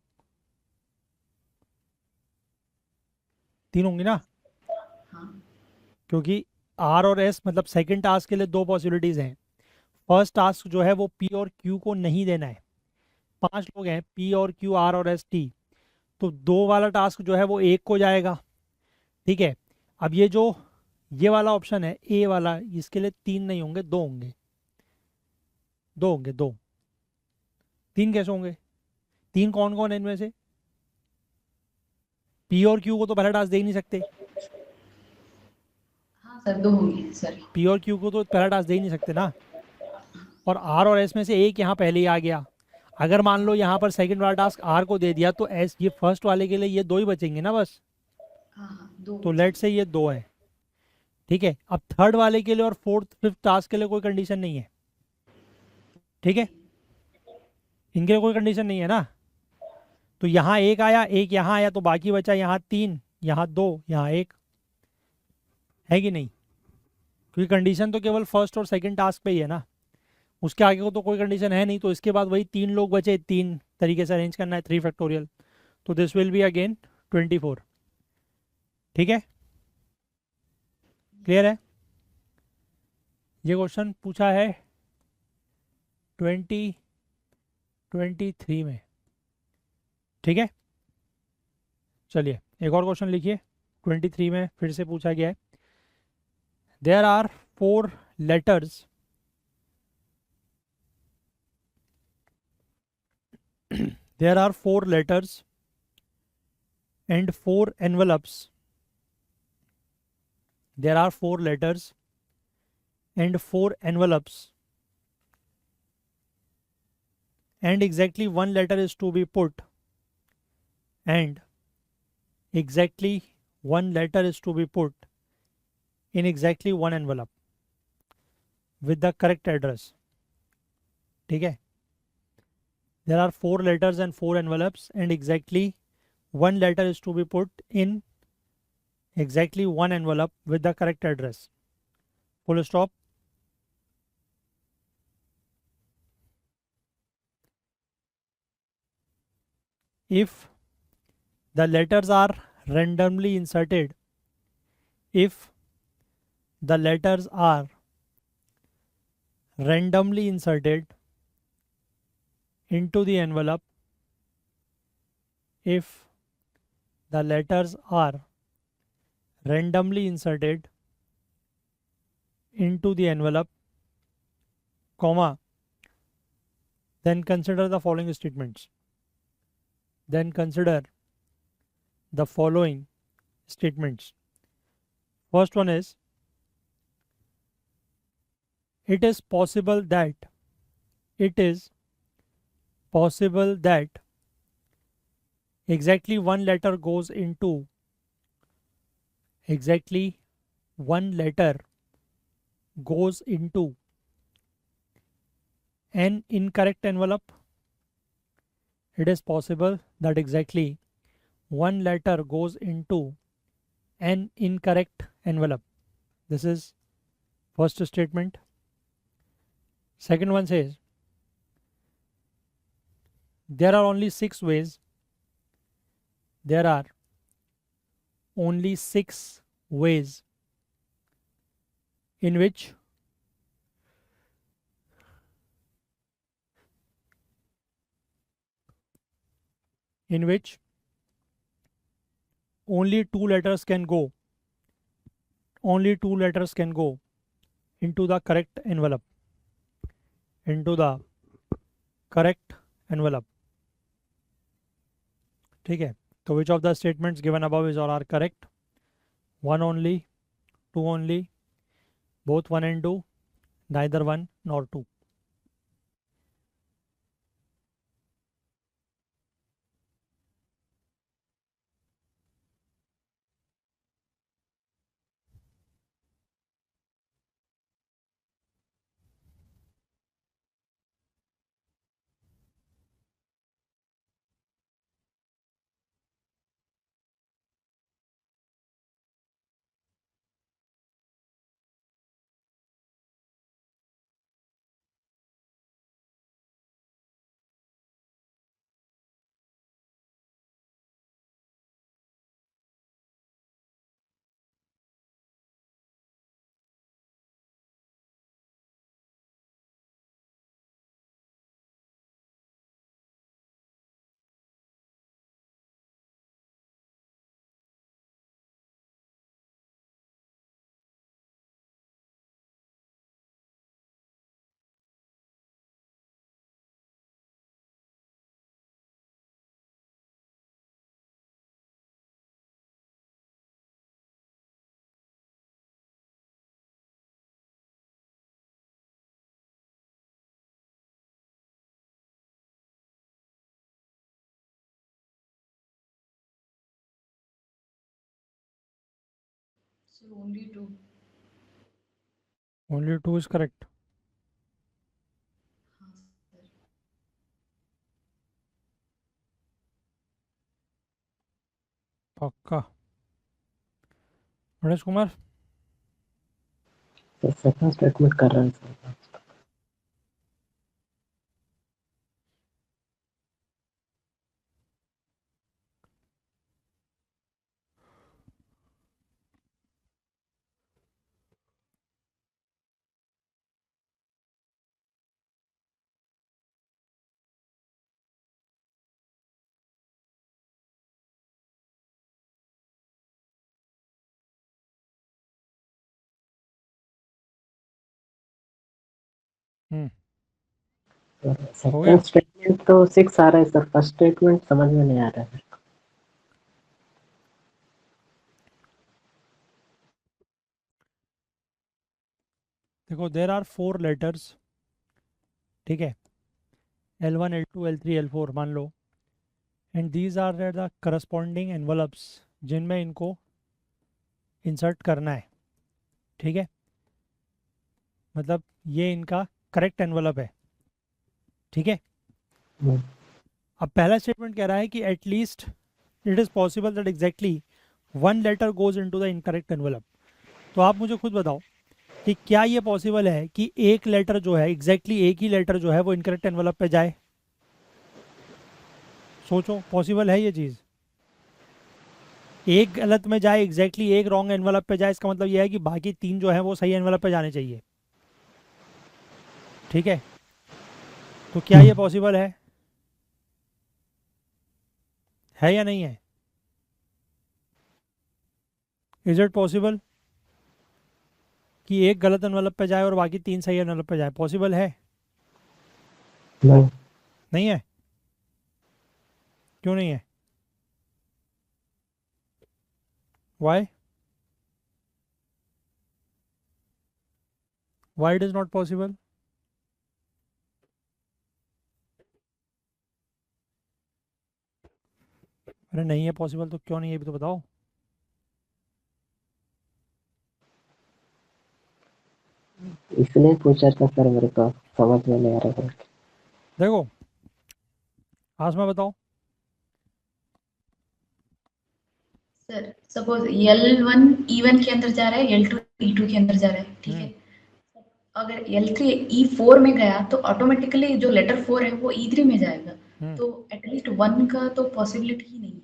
3 होंगी ना, हाँ क्योंकि आर और एस मतलब सेकंड टास्क के लिए 2 पॉसिबिलिटीज हैं। फर्स्ट टास्क जो है वो पी और क्यू को नहीं देना है। 5 लोग हैं, पी और क्यू, आर और एस टी। तो 2 वाला टास्क जो है वो 1 को जाएगा, ठीक है। अब ये वाला ऑप्शन है ए वाला, इसके लिए 3 नहीं होंगे, 2 होंगे। 2 होंगे, 2। 3 कैसे होंगे? 3 कौन कौन है इनमें से? पी और क्यू को तो पहला टास्क दे ही नहीं सकते। हाँ सर, 2 होंगे सर। पी और क्यू को तो पहला टास्क दे ही नहीं सकते ना। और आर और एस में से एक यहाँ पहले ही आ गया। अगर मान लो यहाँ पर सेकंड वाला टास्क आर को दे दिया तो एस, ये फर्स्ट वाले के लिए ये 2 ही बचेंगे ना बस। हाँ हाँ, 2 तो लेट से ये 2 है, ठीक है। अब थर्ड वाले के लिए और फोर्थ फिफ्थ टास्क के लिए कोई कंडीशन नहीं है, ठीक है। इनके लिए कोई कंडीशन नहीं है ना। तो यहाँ एक आया, एक यहाँ आया, तो बाकी बचा यहाँ 3, यहाँ 2, यहाँ 1, है कि नहीं? क्योंकि कंडीशन तो केवल फर्स्ट और सेकंड टास्क पे ही है ना, उसके आगे को तो कोई कंडीशन है नहीं। तो इसके बाद वही 3 लोग बचे, 3 तरीके से अरेंज करना है 3 फैक्टोरियल। तो दिस विल बी अगेन 24, ठीक है। क्लियर है? ये क्वेश्चन पूछा है 2023 में, ठीक है। चलिए एक और क्वेश्चन लिखिए, 23 में फिर से पूछा गया है। There are 4 letters there are 4 letters and 4 envelopes. There are 4 letters and 4 envelopes, and exactly one letter is to be put, and exactly one letter is to be put in exactly one envelope with the correct address. ठीक है? There are 4 letters and 4 envelopes, and exactly one letter is to be put in exactly one envelope with the correct address. Full stop. If the letters are randomly inserted, if the letters are randomly inserted into the envelope, if the letters are randomly inserted into the envelope, comma, then consider the following statements. Then consider the following statements. First one is, it is possible that exactly one letter goes into exactly one letter goes into an incorrect envelope. It is possible that exactly one letter goes into an incorrect envelope. This is first statement. Second one says, there are only 6 ways. There are only 6 ways in which only 2 letters can go into the correct envelope. ठीक है? तो which of the statements given above is or are correct? 1 only, 2 only, both 1 and 2, neither 1 nor 2. So only 2. Only 2 is correct. हाँ sir. पक्का. Ganesh Kumar. Sir second statement कर रहा है sir. हम्म. Sir हो गया. सेकंड स्टेटमेंट तो 6 आ रहा है सर, फर्स्ट स्टेटमेंट समझ में नहीं आ रहा है। देखो देर आर 4 लेटर्स, ठीक है, L1 L2 L3 L4 मान लो, and these are the corresponding envelopes जिनमें इनको इंसर्ट करना है, ठीक है, मतलब ये इनका करेक्ट एनवलप है, ठीक है। हम्म, अब पहला स्टेटमेंट कह रहा है कि at least it is possible that exactly one letter goes into the incorrect envelope. तो आप मुझे खुद बताओ कि क्या ये पॉसिबल है कि एक लेटर जो है एग्जैक्टली एक ही लेटर जो है वो इनकरेक्ट एनवलप पे जाए? सोचो, पॉसिबल है ये चीज़? एक गलत में जाए एग्जैक्टली एक रॉन्ग एनवलप पे जाए, इसका मतलब ये है कि बाकी 3 जो है वो सही एनवलप पे जाने चाहिए, ठीक है। तो क्या ये पॉसिबल है या नहीं है? इज इट पॉसिबल कि एक गलत एनवलप पे जाए और बाकी 3 सही एनवलप पे जाए? पॉसिबल है? नहीं। नहीं है? क्यों नहीं है? Why why it is not possible? अरे नहीं है पॉसिबल तो क्यों नहीं है, भी तो बताओ। इसलिए पूछा था सर, मेरे को समझ में नहीं आ रहा है। देखो आसमा बताओ। सर सपोज L1 E1 के अंदर जा रहा है, L2 E2 के अंदर जा रहा है, ठीक हम्म है। अगर L3 E4 में गया तो ऑटोमेटिकली जो लेटर 4 है वो E3 में जाएगा। हम्म तो एटलीस्ट 1 का तो पॉसिबिलिटी ही नहीं है,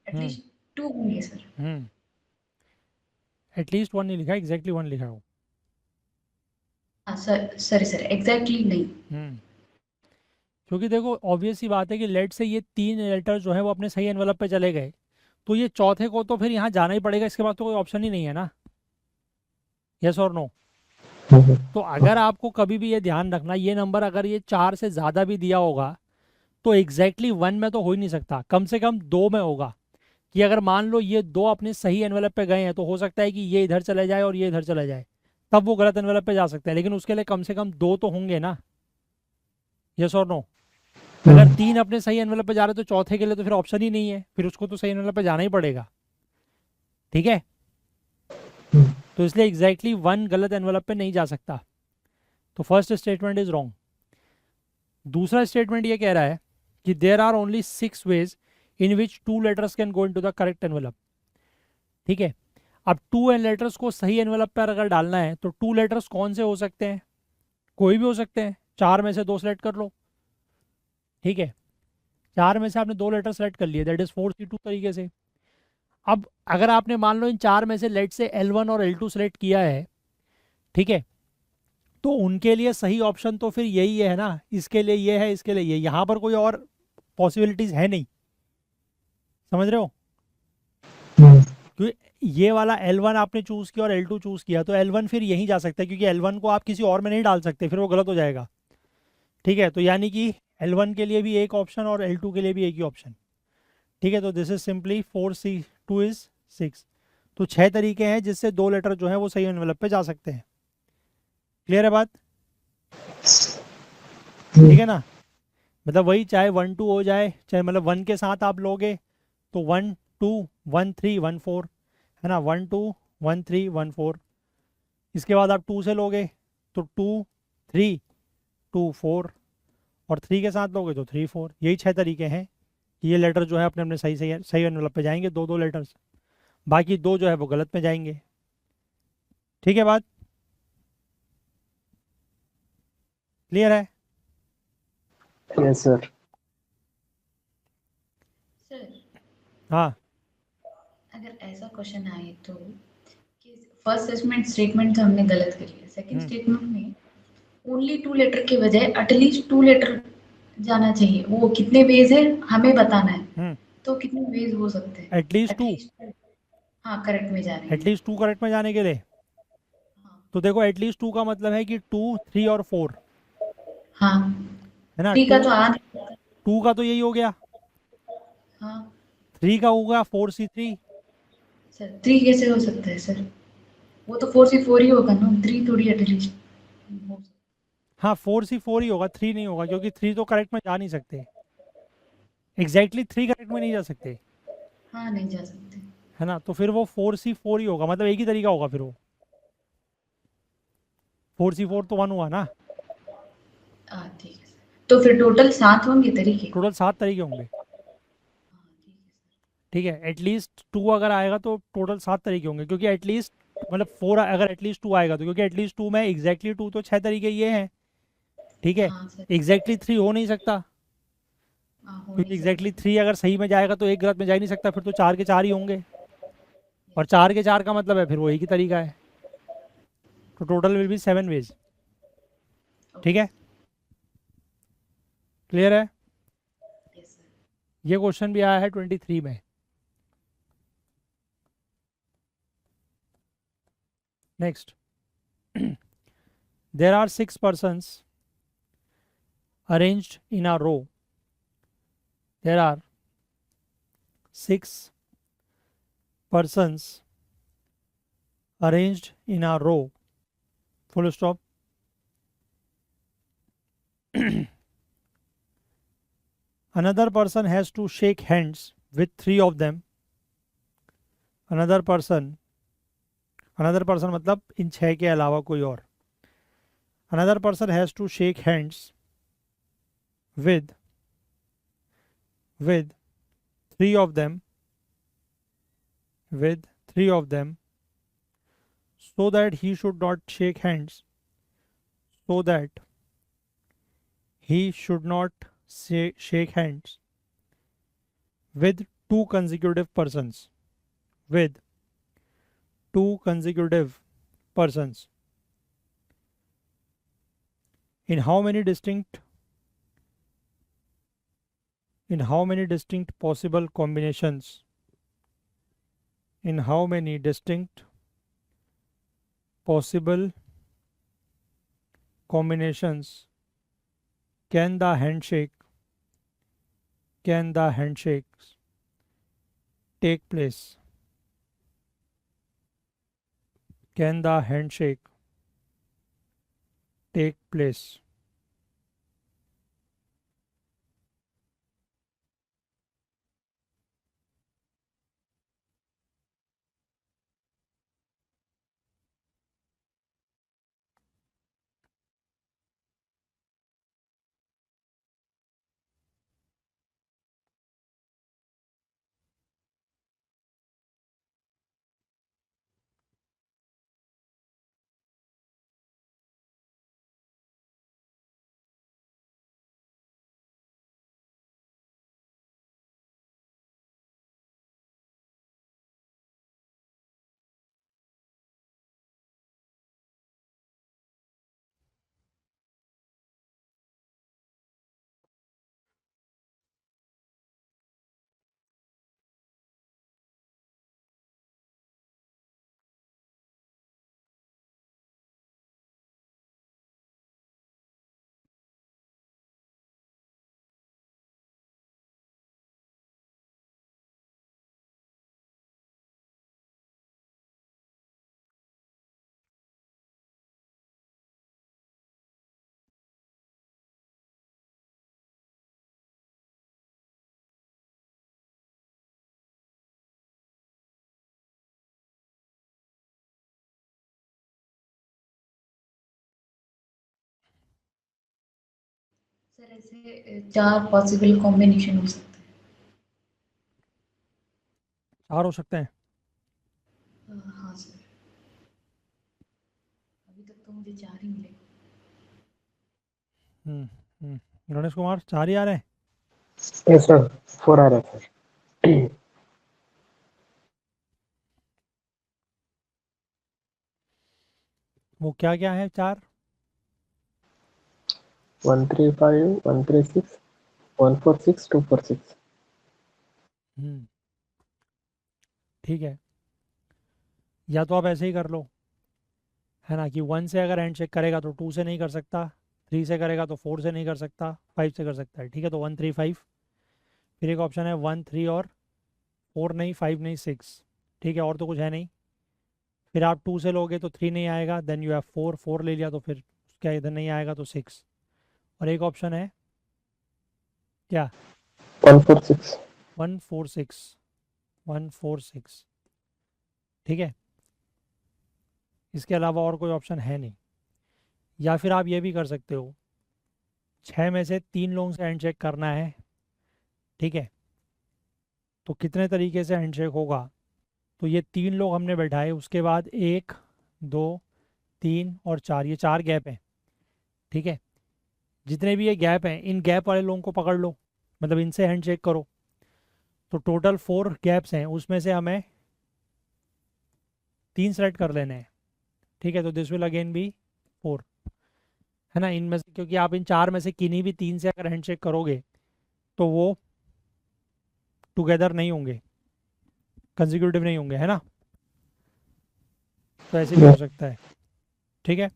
हम्म एटलीस्ट 2 होंगे सर। हम्म एटलीस्ट 1 नहीं लिखा, एग्जैक्टली 1 लिखा हो। हाँ सर, सॉरी सर, एग्जैक्टली नहीं। हम्म क्योंकि देखो ऑब्वियस सी बात है कि लेट से ये 3 लेटर जो है वो अपने सही एनवलप पे चले गए, तो ये चौथे को तो फिर यहाँ जाना ही पड़ेगा, इसके बाद तो कोई ऑप्शन ही नहीं है ना। यस और नो? हम्म, तो अगर आपको कभी भी ये ध्यान रखना, ये नंबर अगर ये 4 से ज़्यादा भी दिया होगा तो एग्जैक्टली 1 में तो हो ही नहीं सकता, कम से कम 2 में होगा। कि अगर मान लो ये 2 अपने सही एनवेलप पे गए हैं तो हो सकता है कि ये इधर चले जाए और ये इधर चले जाए, तब वो गलत एनवेलप पे जा सकता है, लेकिन उसके लिए कम से कम 2 तो होंगे ना। यस और नो? अगर 3 अपने सही एनवेलप पे जा रहे हैं तो चौथे के लिए तो फिर ऑप्शन ही नहीं है, फिर उसको तो सही एनवेलप पे जाना ही पड़ेगा, ठीक है। हम्म, तो इसलिए एग्जैक्टली 1 गलत एनवेलप पे नहीं जा सकता। तो फर्स्ट स्टेटमेंट इज रॉन्ग। दूसरा स्टेटमेंट ये कह रहा है कि there are only 6 ways in which 2 letters can go into the correct envelope, ठीक है। अब 2 लेटर्स को सही एनवेलप पर अगर डालना है तो 2 लेटर्स कौन से हो सकते हैं? कोई भी हो सकते हैं, 4 में से 2 सेलेक्ट कर लो, ठीक है। 4 में से आपने 2 लेटर सेलेक्ट कर लिए, दैट इज 4C2 तरीके से। अब अगर आपने मान लो इन 4 में से लेट से L1 और L2 सेलेक्ट किया है, ठीक है, तो उनके लिए सही ऑप्शन तो फिर यही है ना, इसके लिए ये है, इसके लिए ये, यहाँ पर कोई और पॉसिबिलिटीज है नहीं। समझ रहे हो? हम्म, क्योंकि ये वाला L1 आपने चूज किया और L2 चूज किया, तो L1 फिर यहीं जा सकता है, क्योंकि L1 को आप किसी और में नहीं डाल सकते, फिर वो गलत हो जाएगा, ठीक है। तो यानी कि L1 के लिए भी एक ऑप्शन और L2 के लिए भी एक ही ऑप्शन, ठीक है। तो this is simply 4C2 is 6। तो 6 तरीके हैं जिससे 2 लेटर जो है वो सही एनवेलप पे जा सकते हैं। क्लियर है बात? ठीक है ना? मतलब वही चाहे 1 2 हो जाए, चाहे मतलब 1 के साथ आप लोगे तो 1 2 1 3 1 4, है ना, 1 2 1 3 1 4। इसके बाद आप 2 से लोगे तो 2 3 2 4, और 3 के साथ लोगे तो 3 4। यही 6 तरीके हैं कि ये लेटर जो है अपने अपने सही सही सही एनवेलप पे जाएंगे, 2 2 लेटर्स, बाकी 2 जो है वो गलत में जाएंगे। ठीक है बात? क्लियर है? Yes sir. सर हाँ। अगर ऐसा क्वेश्चन आए तो कि फर्स्ट स्टेटमेंट तो हमने गलत कर लिया, सेकंड हम्म स्टेटमेंट में ओनली 2 लेटर के बजाय एटलीस्ट 2 लेटर जाना चाहिए, वो कितने वेज है हमें बताना है। हम्म तो कितने वेज हो सकते हैं एटलीस्ट 2। एटलीस्ट? हाँ, करेक्ट में जा रहे हैं। एटलीस्ट 2 करेक्ट में जाने के लिए, हाँ तो देखो एटलीस्ट 2 का मतलब है कि 2 3 और 4, हाँ, है ना। 3 का 2, तो आ नहीं सकता। 2 का तो यही हो गया, हाँ 3 का होगा 4C3। सर 3 कैसे हो सकता है सर? वो तो 4C4 ही होगा ना, 3 थोड़ी एटलीस्ट हो सकता हाँ 4C4 ही होगा, 3 नहीं होगा, क्योंकि 3 तो करेक्ट में जा नहीं सकते, एग्जैक्टली 3 करेक्ट में नहीं जा सकते, है। हाँ नहीं जा सकते। है ना। तो फिर वो 4C4 ही होगा, मतलब एक ही तरीका होगा फिर वो, 4C4 तो 1 हुआ ना। हाँ ठीक है सर, तो फिर टोटल 7 होंगे तरीके। टोटल 7 तरीके होंगे, हाँ ठीक है सर। ठीक है। एटलीस्ट 2 अगर आएगा तो टोटल 7 तरीके होंगे, क्योंकि एटलीस्ट मतलब 4 अगर एटलीस्ट 2 आएगा तो, क्योंकि एटलीस्ट 2 में एग्जैक्टली 2 तो 6 तरीके ये हैं, ठीक है। हाँ सर। एग्जैक्टली 3 हो नहीं सकता, हाँ हो नहीं क्योंकि सकता। एग्जैक्टली 3 अगर सही में जाएगा तो एक गलत में जा ही नहीं सकता, फिर तो 4 के 4 ही होंगे, और यस 4 के 4 का मतलब है फिर वो एक ही तरीका है। तो टोटल विल बी 7 वेज, ठीक ओके है। क्लियर है। Yes sir. ये क्वेश्चन भी आया है 23 में। Next, there are 6 persons arranged in a row. There are 6 persons arranged in a row. Full stop. Another person has to shake hands with 3 of them. Another person मतलब इन 6 के अलावा कोई और. Another person has to shake hands with 3 of them, so that he should not shake hands, so that he should not shake hands with 2 consecutive persons, with 2 consecutive persons. In how many distinct possible combinations, in how many distinct possible combinations can the handshake take place, can the handshake take place? Sir ऐसे 4 possible combination हो सकते 4 हो सकते हैं। हैं। हाँ sir, अभी तक तो मुझे 4 ही मिले। गणेश कुमार 4 ही आ रहे हैं। यस सर, 4 आ रहा है सर। वो क्या क्या है 4? 135, 136, 146, 246। हम्म ठीक है, या तो आप ऐसे ही कर लो, है ना, कि 1 से अगर हैंड चेक करेगा तो 2 से नहीं कर सकता, 3 से करेगा तो 4 से नहीं कर सकता, 5 से कर सकता है, ठीक है। तो 1 3 5। फिर एक ऑप्शन है 1 3 और 4 नहीं, 5 नहीं, 6, ठीक है। और तो कुछ है नहीं। फिर आप 2 से लोगे तो 3 नहीं आएगा, देन यू हैव 4, 4 ले लिया तो फिर क्या इधर नहीं आएगा तो 6। और एक ऑप्शन है क्या, 146। 1 4 6, 1 4 6, ठीक है। इसके अलावा और कोई ऑप्शन है नहीं। या फिर आप ये भी कर सकते हो, 6 में से 3 लोगों से हैंड चेक करना है, ठीक है। तो कितने तरीके से हैंड चेक होगा, तो ये 3 लोग हमने बैठाए, उसके बाद 1 2 3 और 4, ये 4 गैप हैं, ठीक है। जितने भी ये गैप हैं, इन गैप वाले लोगों को पकड़ लो, मतलब इनसे हैंड चेक करो। तो टोटल 4 गैप्स हैं, उसमें से हमें 3 सेलेक्ट कर लेने हैं, ठीक है। तो दिस विल अगेन बी 4, है ना। इनमें से, क्योंकि आप इन 4 में से किन्हीं भी 3 से अगर हैंड चेक करोगे तो वो टुगेदर नहीं होंगे, कंजिक्यूटिव नहीं होंगे, है ना। तो ऐसे भी हो सकता है, ठीक है।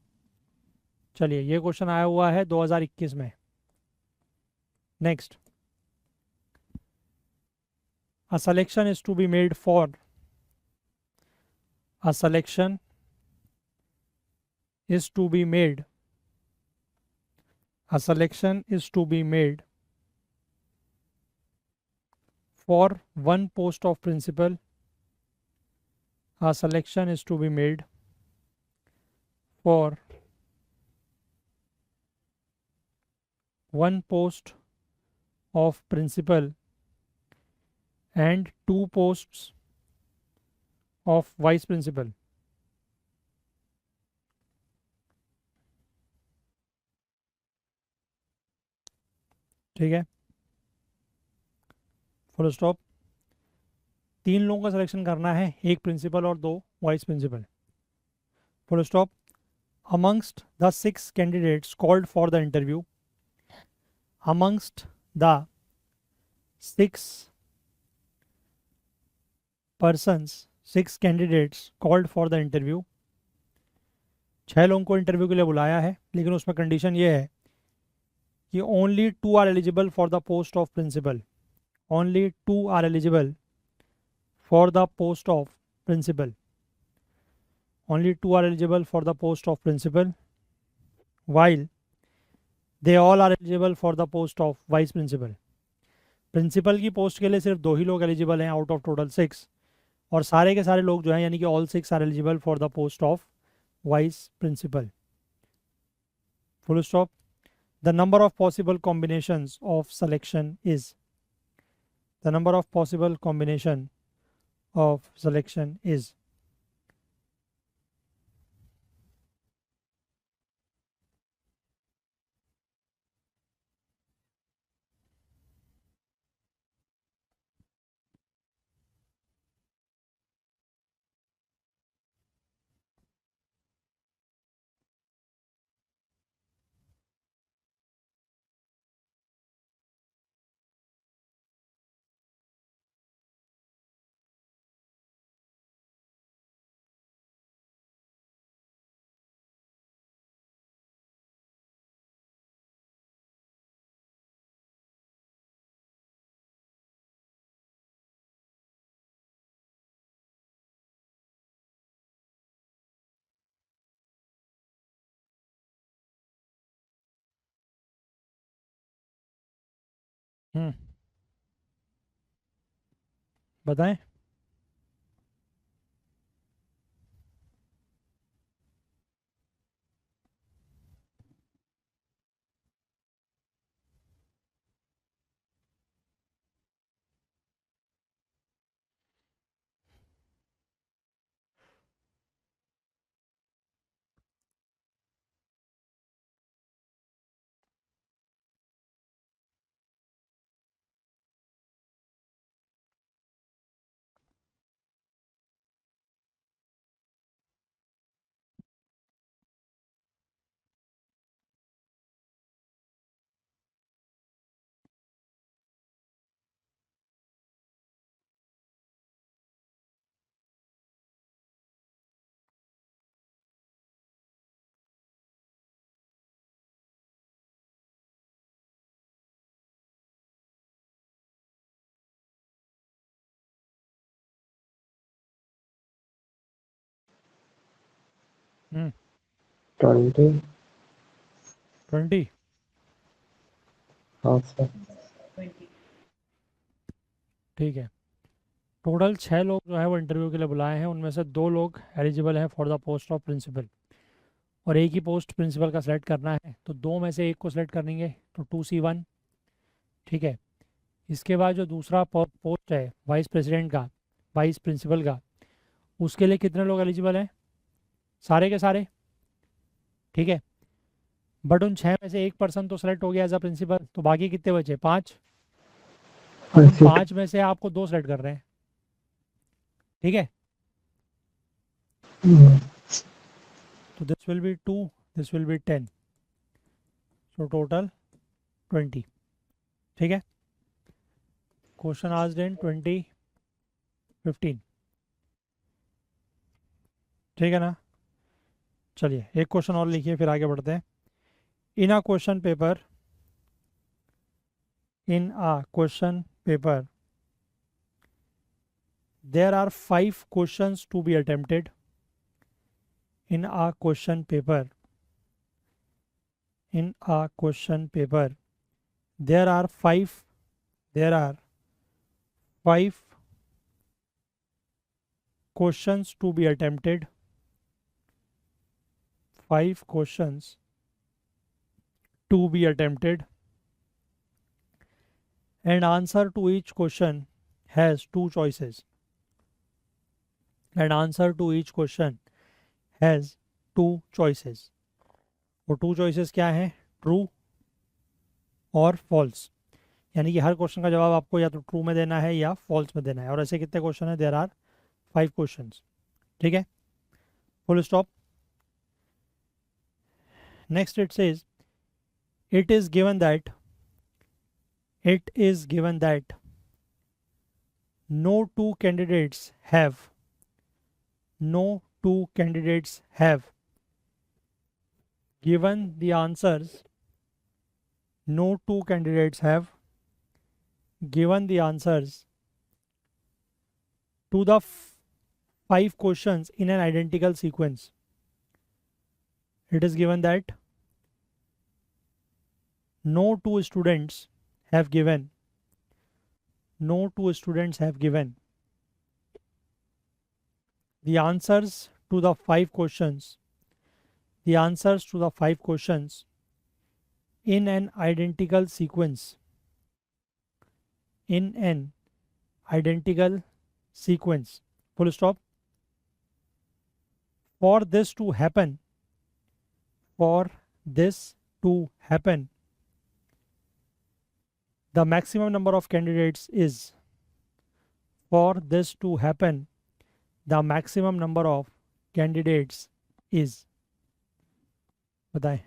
चलिए, ये क्वेश्चन आया हुआ है 2021 में। Next, a selection is to be made for, a selection is to be made, a selection is to be made for one post of principal, a selection is to be made for one post of principal and 2 posts of vice principal, ठीक है। Full stop. 3 लोगों का selection करना है, एक principal और 2 vice principal, full stop. amongst the 6 candidates called for the interview, amongst the 6 persons, 6 candidates called for the interview, 6 लोगों को इंटरव्यू के लिए बुलाया है, लेकिन उसमें कंडीशन ये है कि only 2 are eligible for the post of principal, only 2 are eligible for the post of principal, only 2 are eligible for the post of principal, while they all are eligible for the post of vice principal। Principal की post के लिए सिर्फ 2 ही लोग eligible हैं out of total 6, और सारे के सारे लोग जो हैं, यानी कि all 6 are eligible for the post of vice principal, full stop. The number of possible combinations of selection is, the number of possible combination of selection is. बताएं। 20। 20। हाँ सर। 20। ठीक है, टोटल 6 लोग जो है वो इंटरव्यू के लिए बुलाए हैं, उनमें से 2 लोग एलिजिबल हैं for the post of principal, और एक ही पोस्ट प्रिंसिपल का सेलेक्ट करना है, तो 2 में से एक को सेलेक्ट करेंगे, तो 2C1। ठीक है, इसके बाद जो दूसरा पोस्ट है वाइस प्रेसिडेंट का, वाइस प्रिंसिपल का, उसके लिए कितने लोग एलिजिबल हैं? सारे के सारे। ठीक है, बट उन 6 में से एक पर्सन तो सेलेक्ट हो गया एज अ प्रिंसिपल, तो बाकी कितने बचे? 5। अब उन 5 में से आपको 2 सेलेक्ट कर रहे हैं। ठीक है, तो this will be 2, this will be 10, so total 20। ठीक है, क्वेश्चन आस्क्ड इन 2015। ठीक है ना? चलिए एक क्वेश्चन और लिखिए, फिर आगे बढ़ते हैं। In a question paper, in a question paper there are 5 questions to be attempted. In a question paper, in a question paper there are 5 questions to be attempted. 5 questions to be attempted, and answer to each question has 2 choices. And answer to each question has 2 choices. वो 2 choices क्या हैं? True और false. यानी कि हर question का जवाब आपको या तो ट्रू में देना है या फॉल्स में देना है। और ऐसे कितने क्वेश्चन है? There are 5 questions. ठीक है, full stop. Next it says it is given that it is given that no two candidates have no two candidates have given the answers, no two candidates have given the answers to the 5 questions in an identical sequence. It is given that no two students have given the answers to the 5 questions, the answers to the 5 questions in an identical sequence, in an identical sequence. Full stop. For this to happen, for this to happen, the maximum number of candidates is, for this to happen, the maximum number of candidates is, बताएं।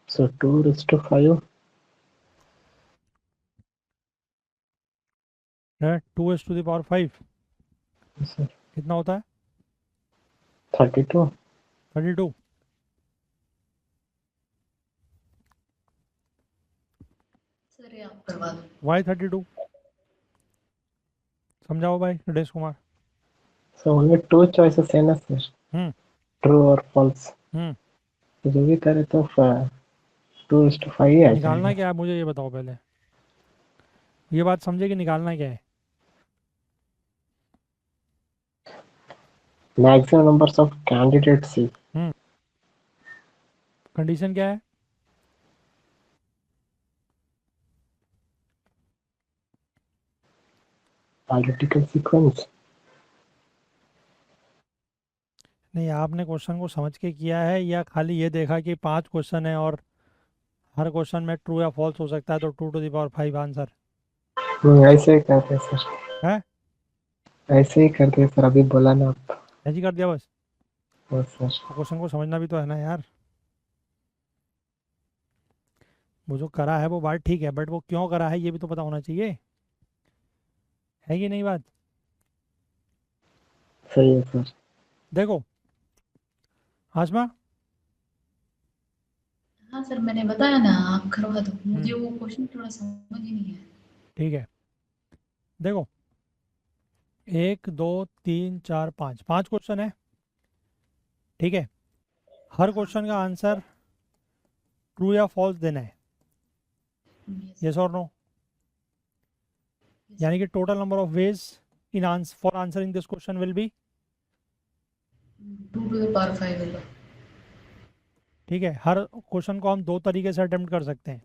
So 2:5. है 2⁵ sir कितना होता है? 32। 32। Sir ये आप करवा दो। Y 32? समझाओ भाई Naresh Kumar. So only 2 choices है ना सर, हम्म ट्रू और फॉल्स। हम्म तो जो भी करे तो 2:5 ही आ निकालना जाएगा। क्या है मुझे ये बताओ पहले, ये बात समझे कि निकालना क्या है? Maximum numbers of candidates he. Condition क्या है? Identical sequence. नहीं, आपने क्वेश्चन को समझ के किया है या खाली ये देखा कि 5 क्वेश्चन है और हर क्वेश्चन में ट्रू या फॉल्स हो सकता है तो 2 to the power 5 आंसर ऐसे ही करते सर, है? ऐसे ही करते सर, अभी बोला ना आप। ऐसे ही कर दिया बस? हाँ सर। तो क्वेश्चन को समझना भी तो है ना यार। वो जो करा है वो बात ठीक है, बट वो क्यों करा है ये भी तो पता होना चाहिए, है कि नहीं बात? सही है सर। देखो हाशमा, हाँ सर, मैंने बताया ना, आप करवा दो, मुझे हम्म, वो क्वेश्चन थोड़ा समझ ही नहीं है। ठीक है। देखो 1 2 3 4 5 क्वेश्चन है, ठीक है। हर हाँ। क्वेश्चन का आंसर ट्रू या फॉल्स देना है, यस। यस और नो। यस यानी सर। कि total number of ways in answer for answering this question will be, 2 to the power 5 होगा। ठीक है। हर क्वेश्चन को हम 2 तरीके से अटेम्प्ट कर सकते हैं,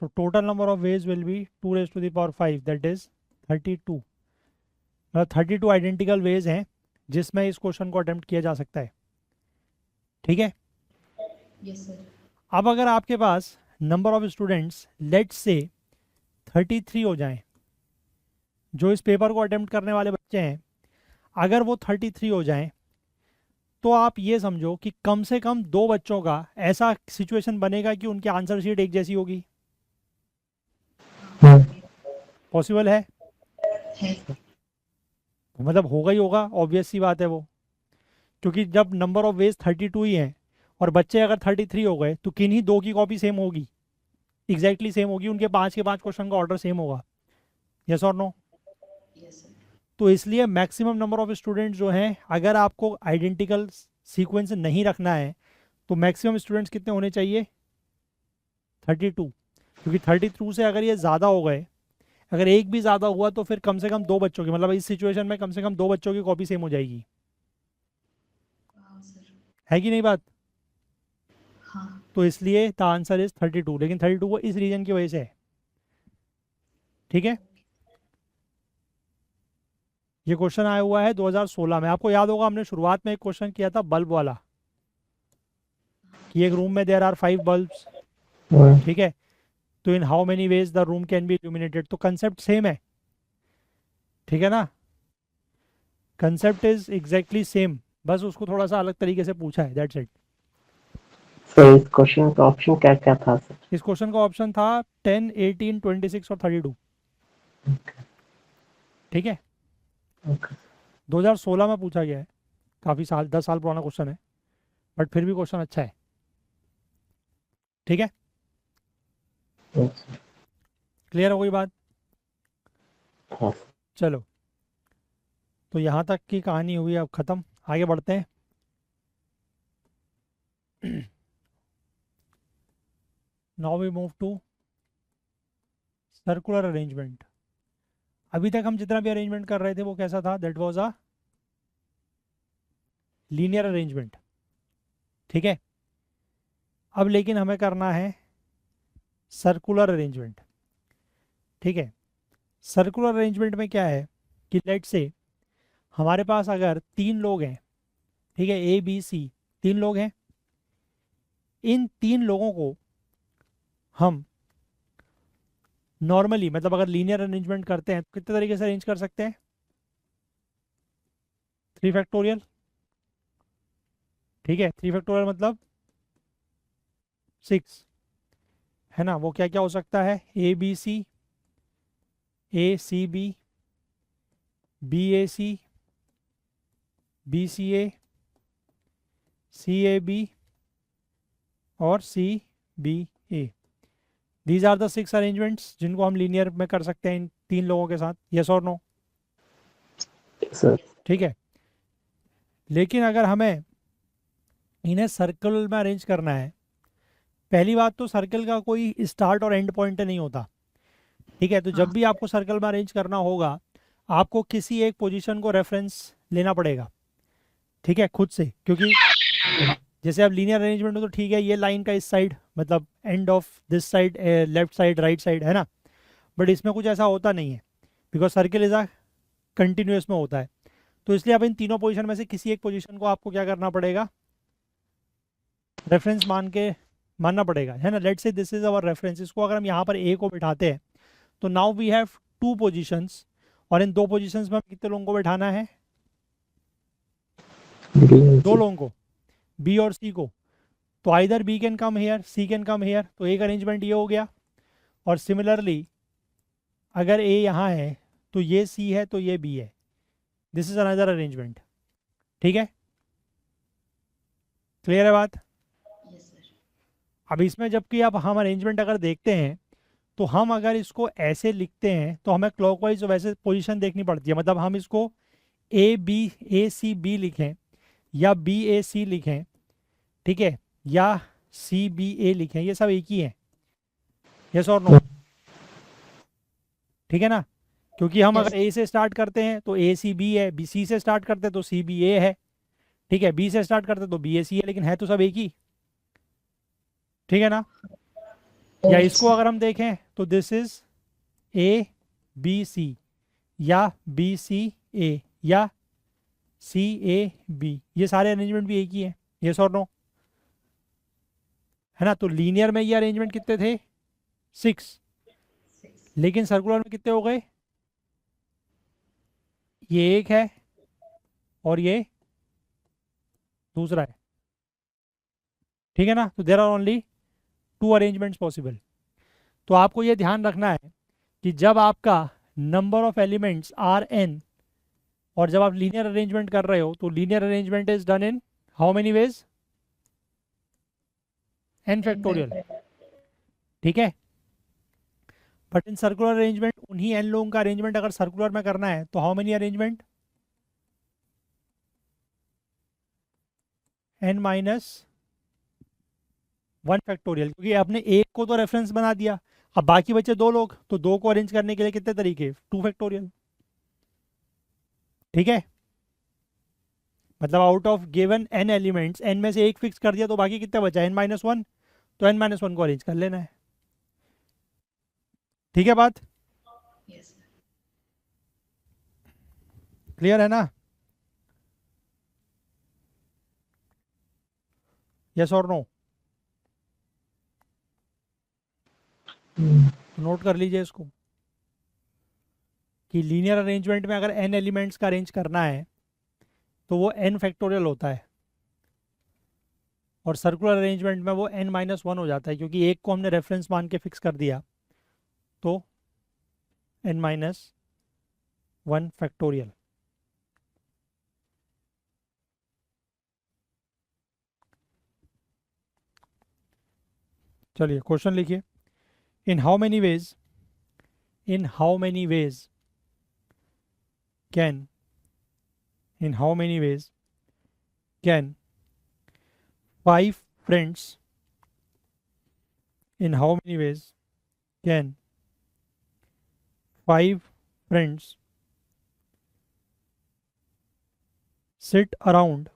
तो total number of veg will be 2 to the power 5, that is 32। मतलब 32 आइडेंटिकल वेज हैं जिसमें इस क्वेश्चन को अटेम्प्ट किया जा सकता है, ठीक है। Yes sir. अब अगर आपके पास नंबर ऑफ स्टूडेंट्स लेट से 33 हो जाएं, जो इस पेपर को अटेम्प्ट करने वाले बच्चे हैं, अगर वो 33 हो जाएं, तो आप ये समझो कि कम से कम 2 बच्चों का ऐसा सिचुएशन बनेगा कि उनकी आंसर शीट एक जैसी होगी। हाँ सर, ये पॉसिबल है? है। मतलब होगा ही होगा, ऑब्वियस सी बात है वो। क्योंकि जब नंबर ऑफ वेज 32 ही हैं और बच्चे अगर 33 हो गए तो किन्हीं 2 की कॉपी सेम होगी, एग्जैक्टली सेम होगी, उनके 5 के 5 क्वेश्चन का ऑर्डर सेम होगा, यस और नो। Yes sir. तो इसलिए मैक्सिमम नंबर ऑफ स्टूडेंट जो हैं, अगर आपको आइडेंटिकल सीक्वेंस नहीं रखना है तो मैक्सिमम स्टूडेंट्स कितने होने चाहिए? 32। क्योंकि 32 से अगर ये ज़्यादा हो गए, अगर एक भी ज़्यादा हुआ तो फिर कम से कम 2 बच्चों की, मतलब इस सिचुएशन में कम से कम 2 बच्चों की कॉपी सेम हो जाएगी, हाँ सर। है कि नहीं बात? हाँ। तो इसलिए द आंसर इज 32, लेकिन 32 वो इस रीजन की वजह से है, ठीक है। ये क्वेश्चन आया हुआ है 2016 में। आपको याद होगा हमने शुरुआत में एक क्वेश्चन किया था बल्ब वाला, कि एक रूम में देयर आर 5 बल्ब्स, ठीक है। तो इन how many veg the room can be illuminated, तो कंसेप्ट सेम है, ठीक है ना। कंसेप्ट इज एग्जैक्टली सेम, बस उसको थोड़ा सा अलग तरीके से पूछा है, दैट्स इट। सर इस क्वेश्चन का ऑप्शन क्या क्या था सर? इस क्वेश्चन का ऑप्शन था 10 18 26 और 32, ठीक है। ओके। 2016 में पूछा गया है, काफ़ी साल, 10 साल पुराना क्वेश्चन है, बट फिर भी क्वेश्चन अच्छा है, ठीक है। यस। क्लियर हो गई बात? हाँ। चलो, तो यहाँ तक की कहानी हुई, अब ख़त्म, आगे बढ़ते हैं। Now we move to circular arrangement. अभी तक हम जितना भी अरेंजमेंट कर रहे थे वो कैसा था? That was a linear arrangement, ठीक है। अब लेकिन हमें करना है सर्कुलर अरेंजमेंट, ठीक है। सर्कुलर अरेंजमेंट में क्या है कि लेट से हमारे पास अगर 3 लोग हैं, ठीक है, ए बी सी, 3 लोग हैं। इन 3 लोगों को हम नॉर्मली, मतलब अगर लीनियर अरेंजमेंट करते हैं तो कितने तरीके से अरेंज कर सकते हैं? 3 फैक्टोरियल, ठीक है। 3 फैक्टोरियल मतलब 6, है ना। वो क्या क्या हो सकता है? A B C, A C B, B A C, B C A, C A B और C B A. These are the 6 arrangements जिनको हम लीनियर में कर सकते हैं इन 3 लोगों के साथ, यस और नो, सर। ठीक है। लेकिन अगर हमें इन्हें सर्कल में अरेंज करना है, पहली बात तो सर्कल का कोई स्टार्ट और एंड पॉइंट नहीं होता, ठीक है। तो जब हाँ। भी आपको सर्कल में अरेंज करना होगा, आपको किसी एक पोजीशन को रेफरेंस लेना पड़ेगा, ठीक है, खुद से। क्योंकि जैसे अब लीनियर अरेंजमेंट में तो ठीक है, ये लाइन का इस साइड मतलब end of this side, left side right side, है ना। बट इसमें कुछ ऐसा होता नहीं है, because circle is a continuous में होता है। तो इसलिए अब इन तीनों पोजीशन में से किसी एक पोजीशन को आपको क्या करना पड़ेगा, रेफरेंस मानना पड़ेगा, है ना। Let's say this is our reference. इसको अगर हम यहाँ पर ए को बिठाते हैं तो now we have two positions, और इन दो पोजीशंस में हमें कितने लोगों को बैठाना है, दो लोगों को, बी और सी को। तो either B can come here, C can come here, तो एक अरेंजमेंट ये हो गया। और सिमिलरली अगर ए यहाँ है तो ये सी है तो ये बी है, दिस इज अनदर अरेंजमेंट। ठीक है, क्लियर है बात। Yes sir. अब इसमें जबकि अब हम अरेंजमेंट अगर देखते हैं तो हम अगर इसको ऐसे लिखते हैं तो हमें क्लॉकवाइज वैसे पोजीशन देखनी पड़ती है। मतलब हम इसको ए सी बी लिखें या बी ए सी लिखें, ठीक है, या सी बी ए लिखें, ये सब एक ही है, यस और नो, ठीक है ना। क्योंकि हम Yes. अगर ए से स्टार्ट करते हैं तो ए सी बी है, बी सी से स्टार्ट करते हैं तो सी बी ए है, ठीक है, बी से स्टार्ट करते हैं तो बी ए सी है, लेकिन है तो सब एक ही, ठीक है ना। या इसको अगर हम देखें तो this is A B C या बी सी ए या सी ए बी, ये सारे अरेंजमेंट भी एक ही है, यस और नो, है ना। तो लीनियर में ये अरेंजमेंट कितने थे, 6, लेकिन सर्कुलर में कितने हो गए, ये एक है और ये दूसरा है, ठीक है ना। तो there are only 2 arrangements possible. तो आपको ये ध्यान रखना है कि जब आपका number of elements are n और जब आप लीनियर अरेंजमेंट कर रहे हो तो linear arrangement is done in how many ways, n factorial, ठीक है। बट इन सर्कुलर अरेंजमेंट उन्हीं एन लोगों का अरेंजमेंट अगर सर्कुलर में करना है तो how many arrangement, n minus 1 factorial, क्योंकि आपने एक को तो रेफरेंस बना दिया, अब बाकी बचे 2 लोग, तो 2 को अरेंज करने के लिए कितने तरीके, 2 फैक्टोरियल, ठीक है। मतलब out of given n elements, n में से एक फिक्स कर दिया तो बाकी कितने बचा, एन माइनस 1, तो एन माइनस 1 को अरेंज कर लेना है, ठीक है बात, यस सर। क्लियर है ना, यस और नो। नोट कर लीजिए इसको कि लीनियर अरेंजमेंट में अगर एन एलिमेंट्स का अरेंज करना है तो वो एन फैक्टोरियल होता है, और सर्कुलर अरेंजमेंट में वो एन माइनस 1 हो जाता है, क्योंकि एक को हमने रेफरेंस मान के फिक्स कर दिया तो एन माइनस 1 फैक्टोरियल। चलिए क्वेश्चन लिखिए, इन how many veg can in how many ways can 5 friends in how many ways can 5 friends sit around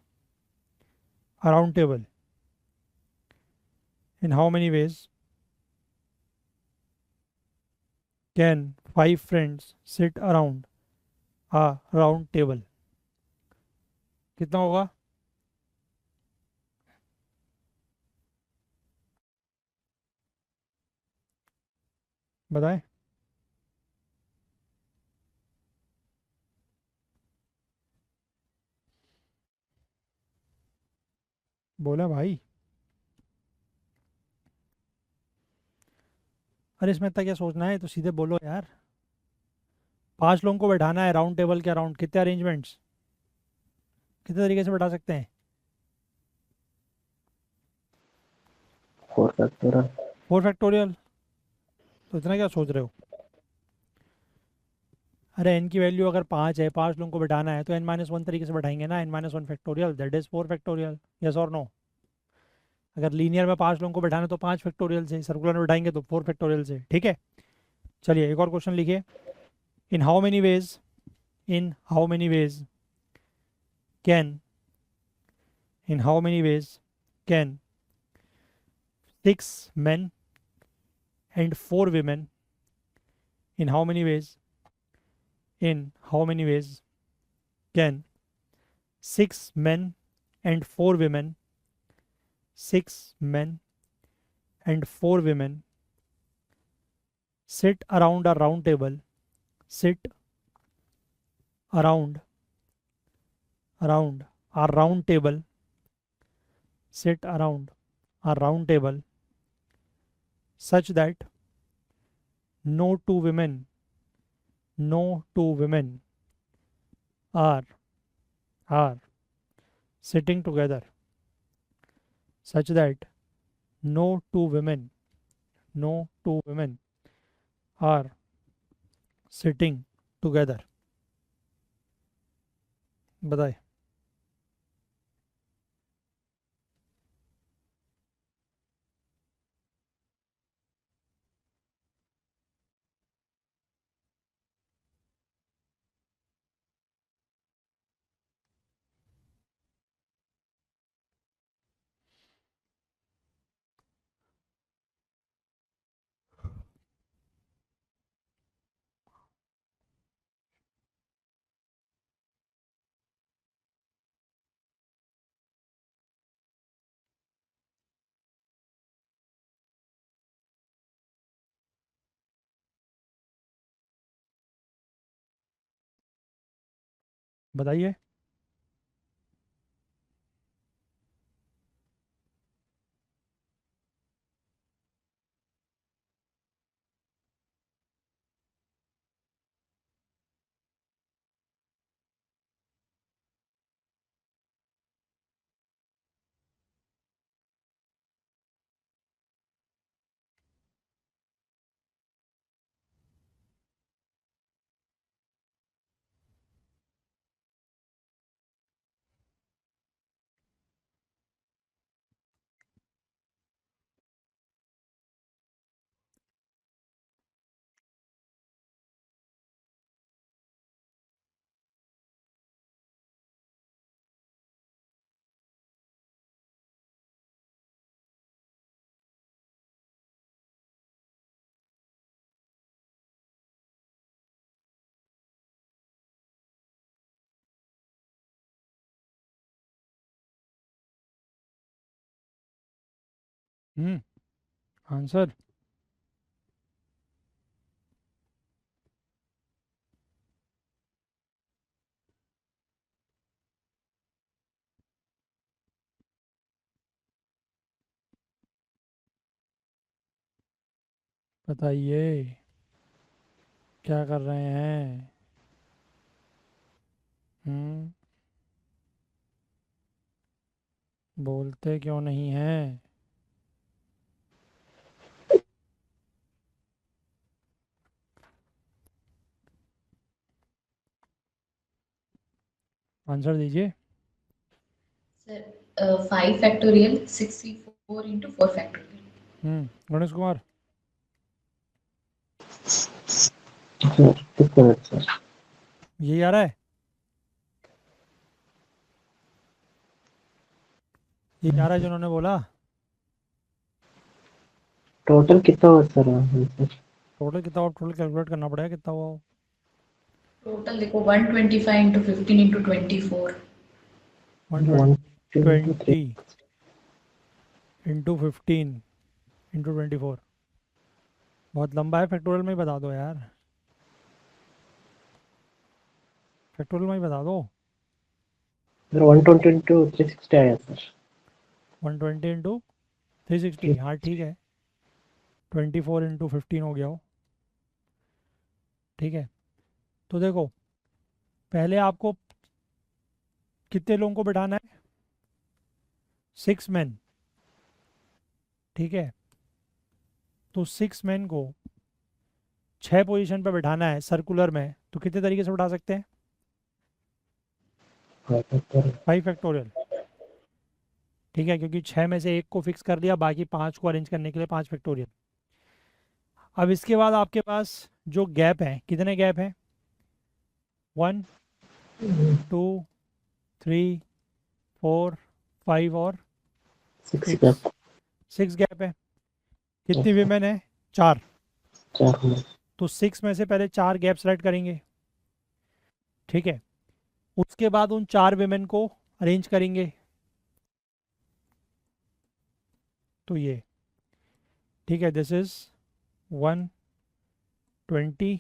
table, in how many ways can 5 friends sit around a round table, कितना होगा, बताएं। बोला भाई, अरे इसमें इतना क्या सोचना है, तो सीधे बोलो यार। 5 लोगों को बैठाना है राउंड टेबल के अराउंड, कितने अरेंजमेंट्स, कितने तरीके से बैठा सकते हैं, 4 फैक्टोरियल। 4 फैक्टोरियल, तो इतना क्या सोच रहे हो। अरे एन की वैल्यू अगर 5 है, 5 लोगों को बैठाना है तो एन माइनस 1 तरीके से बैठाएंगे ना, n minus 1 factorial, that is 4 factorial, yes और नो। अगर लीनियर में 5 लोगों को बैठाना है तो 5 फैक्टोरियल से, सर्कुलर में बैठाएंगे तो 4 फैक्टोरियल से, ठीक है। चलिए एक और क्वेश्चन लिखिए, इन how many veg can in how many ways can 6 men and 4 women, in how many ways can 6 men and 4 women, 6 men and 4 women sit around a round table, sit around a round table, sit around a round table, such that no two women are sitting together, such that no two women are sitting together. बताए। बताइए। Answer. बताइए क्या कर रहे हैं। बोलते क्यों नहीं हैं। आंसर दीजिए। Sir 5 factorial 64 into 4 factorial. Ganesh Kumar. Sir एक मिनट सर, यही आ रहा है, यही आ रहा है जिन्होंने बोला। टोटल कितना हुआ सर आंसर? टोटल कितना हुआ, टोटल कैलकुलेट करना पड़ेगा कितना हुआ। टोटल देखो 125 into 15 into 24। 120 into 15 into 24। बहुत लंबा है, फैक्टोरियल में ही बता दो यार, फैक्टोरियल में ही बता दो। सर 120 into 360 आया सर। 120 इंटू 360, हाँ ठीक है। 24 इंटू 15 हो गया हो, ठीक है। तो देखो पहले आपको कितने लोगों को बिठाना है, 6 मैन, ठीक है। तो 6 मैन को 6 पोजीशन पे बिठाना है सर्कुलर में, तो कितने तरीके से बिठा सकते हैं, 5 फैक्टोरियल, ठीक है। क्योंकि 6 में से एक को फिक्स कर दिया, बाकी 5 को अरेंज करने के लिए 5 फैक्टोरियल। अब इसके बाद आपके पास जो गैप है, कितने गैप हैं, 1 2 3 4 5 और 6 गैप है। कितनी वीमेन है, 4। तो 6 में से पहले 4 गैप सेलेक्ट करेंगे, ठीक है। उसके बाद उन 4 विमेन को अरेंज करेंगे, तो ये ठीक है, दिस इज 120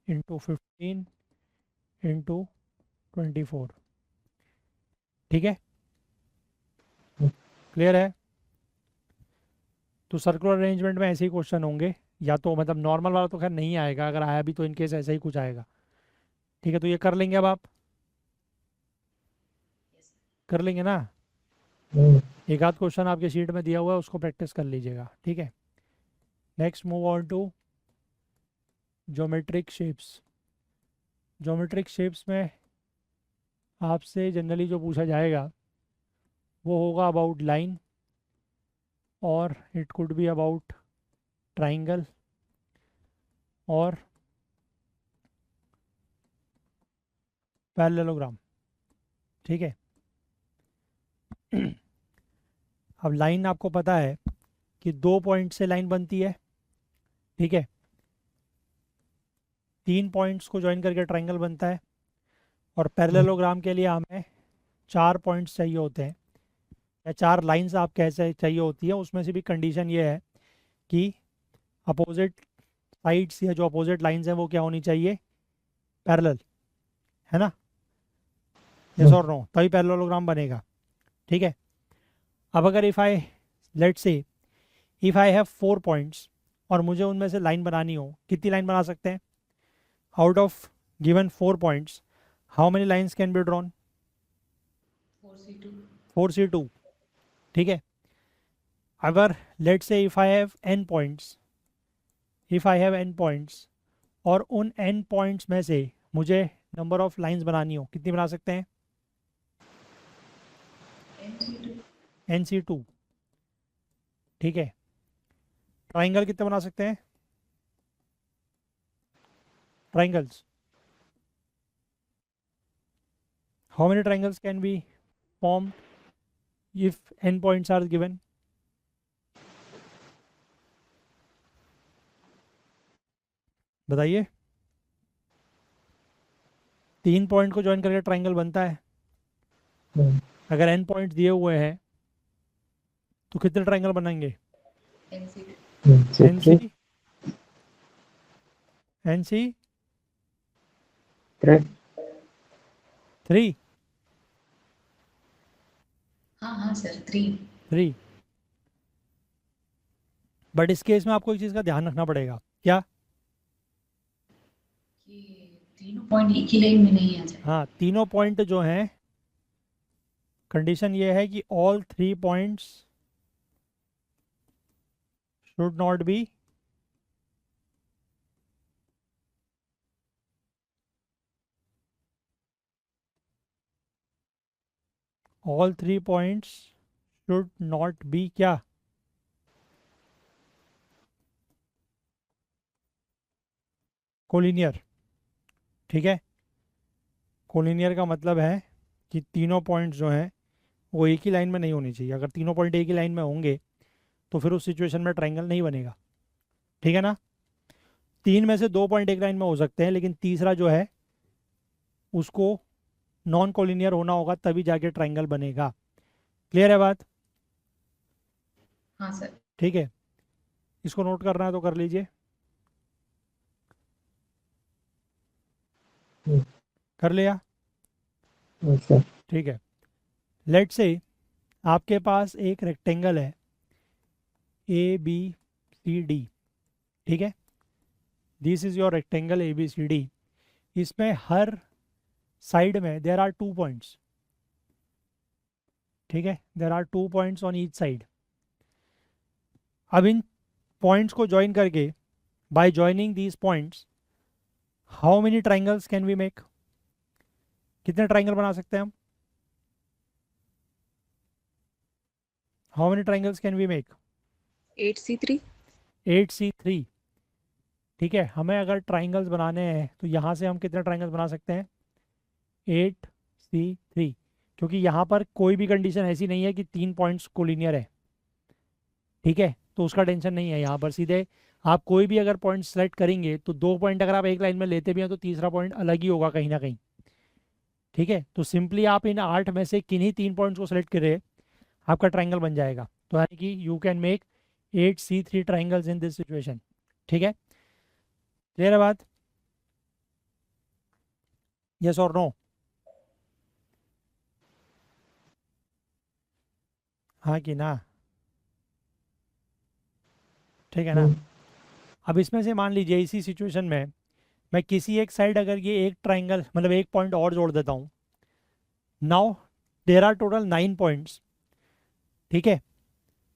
इंटू 15 इंटू 24, ठीक है, क्लियर है। तो सर्कुलर अरेंजमेंट में ऐसे ही क्वेश्चन होंगे, या तो मतलब नॉर्मल वाला तो खैर नहीं आएगा, अगर आया भी तो इनकेस ऐसा ही कुछ आएगा, ठीक है। तो ये कर लेंगे, अब आप कर लेंगे ना। एक आध क्वेश्चन आपके शीट में दिया हुआ है, उसको प्रैक्टिस कर लीजिएगा, ठीक है। Next move on to geometric shapes. Geometric shapes में आपसे जनरली जो पूछा जाएगा वो होगा अबाउट लाइन, और it could be about triangle, और पैरेललोग्राम, ठीक है। अब लाइन आपको पता है कि 2 पॉइंट से लाइन बनती है, ठीक है। 3 पॉइंट्स को ज्वाइन करके ट्राइंगल बनता है, और पैरेललोग्राम के लिए हमें 4 पॉइंट्स चाहिए होते हैं, या 4 लाइंस आप कैसे चाहिए होती है। उसमें से भी कंडीशन ये है कि अपोजिट साइड्स या जो अपोजिट लाइंस हैं वो क्या होनी चाहिए, पैरेलल, है ना, यस और नो, तभी पैरेललोग्राम बनेगा, ठीक है। अब अगर if I let's say if I have 4 points और मुझे उनमें से लाइन बनानी हो, कितनी लाइन बना सकते हैं? Out of given 4 points how many lines can be drawn? 4C2 4C2, ठीक है। अगर let's say if I have n points, if I have n points और उन n पॉइंट्स में से मुझे नंबर ऑफ लाइंस बनानी हो, कितनी बना सकते हैं? NC2, ठीक है। ट्राइंगल कितने बना सकते हैं? Triangles, how many triangles can be form if n points are given? बताइए। 3 पॉइंट को ज्वाइन करके ट्राइंगल बनता है। अगर n पॉइंट दिए हुए हैं तो कितने ट्राइंगल बनेंगे? NC, NC 3, हाँ सर 3। बट इस केस में आपको एक चीज़ का ध्यान रखना पड़ेगा, क्या? कि तीनों पॉइंट एक ही लाइन में नहीं आ जाए। हाँ, तीनों पॉइंट जो हैं, कंडीशन ये है कि all 3 points should not be all 3 points should not be क्या? कोलिनियर, ठीक है। कोलिनियर का मतलब है कि तीनों पॉइंट्स जो हैं वो एक ही लाइन में नहीं होनी चाहिए। अगर तीनों पॉइंट एक ही लाइन में होंगे तो फिर उस सिचुएशन में ट्राइंगल नहीं बनेगा, ठीक है ना। 3 में से 2 पॉइंट एक लाइन में हो सकते हैं, लेकिन तीसरा जो है उसको नॉन कोलिनियर होना होगा, तभी जाके ट्राइंगल बनेगा। क्लियर है बात? हाँ सर। ठीक है, इसको नोट करना है तो कर लीजिए। कर लिया? ठीक है। लेट से आपके पास एक रेक्टेंगल है ABCD, ठीक है। This is your rectangle ABCD। इसमें हर साइड में देयर आर 2 पॉइंट्स, ठीक है, there are 2 points on each side. अब इन पॉइंट्स को ज्वाइन करके, by joining these points, how many triangles can we make? कितने ट्राइंगल बना सकते हैं हम? How many triangles can we make? 8C3। 8C3, ठीक है। हमें अगर ट्राइंगल्स बनाने हैं तो यहाँ से हम कितने ट्राइंगल्स बना सकते हैं? 8C3, क्योंकि यहाँ पर कोई भी कंडीशन ऐसी नहीं है कि 3 पॉइंट्स कोलिनियर है, ठीक है। तो उसका टेंशन नहीं है यहाँ पर। सीधे आप कोई भी अगर पॉइंट सेलेक्ट करेंगे तो 2 पॉइंट अगर आप एक लाइन में लेते भी हैं तो तीसरा पॉइंट अलग ही होगा कहीं ना कहीं, ठीक है, तो सिंपली आप इन 8 में से किन्हीं 3 पॉइंट्स को सेलेक्ट करें, आपका ट्रायंगल बन जाएगा। तो यानी कि you can make 8 C3 triangles in this situation. ठीक है, क्लियर है बात? यस और नो? हाँ कि ना? ठीक है ना? अब इसमें से मान लीजिए इसी सिचुएशन में मैं किसी एक साइड अगर ये एक ट्राइंगल मतलब एक पॉइंट और जोड़ देता हूँ, now there are total 9 points. ठीक है,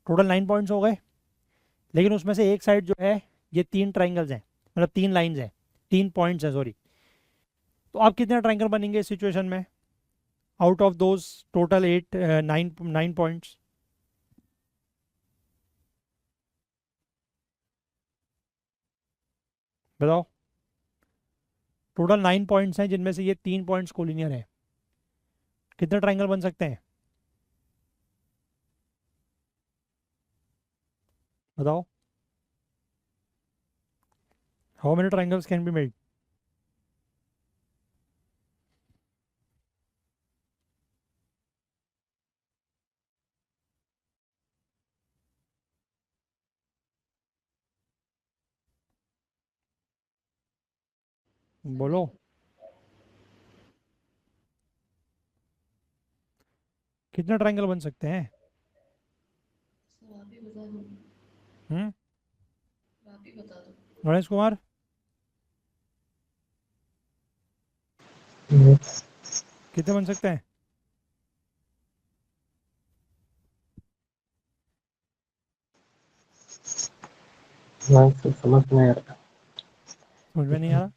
टोटल 9 पॉइंट्स हो गए, लेकिन उसमें से एक साइड जो है ये 3 ट्राइंगल्स हैं, मतलब 3 लाइन्स हैं, 3 पॉइंट्स हैं सॉरी। तो आप कितने ट्राइंगल बनेंगे इस सिचुएशन में out of those total 9 points? बताओ। टोटल 9 पॉइंट्स हैं जिनमें से ये 3 पॉइंट्स कोलिनियर हैं, कितने ट्राइंगल बन सकते हैं बताओ? How many triangles can be made? बोलो। कितने ट्राइंगल बन सकते हैं? सर आप ही बता दो, हम्म, आप ही बता दो। गणेश कुमार? कितने बन सकते हैं? समझ में आ रहा। समझ में नहीं आ रहा?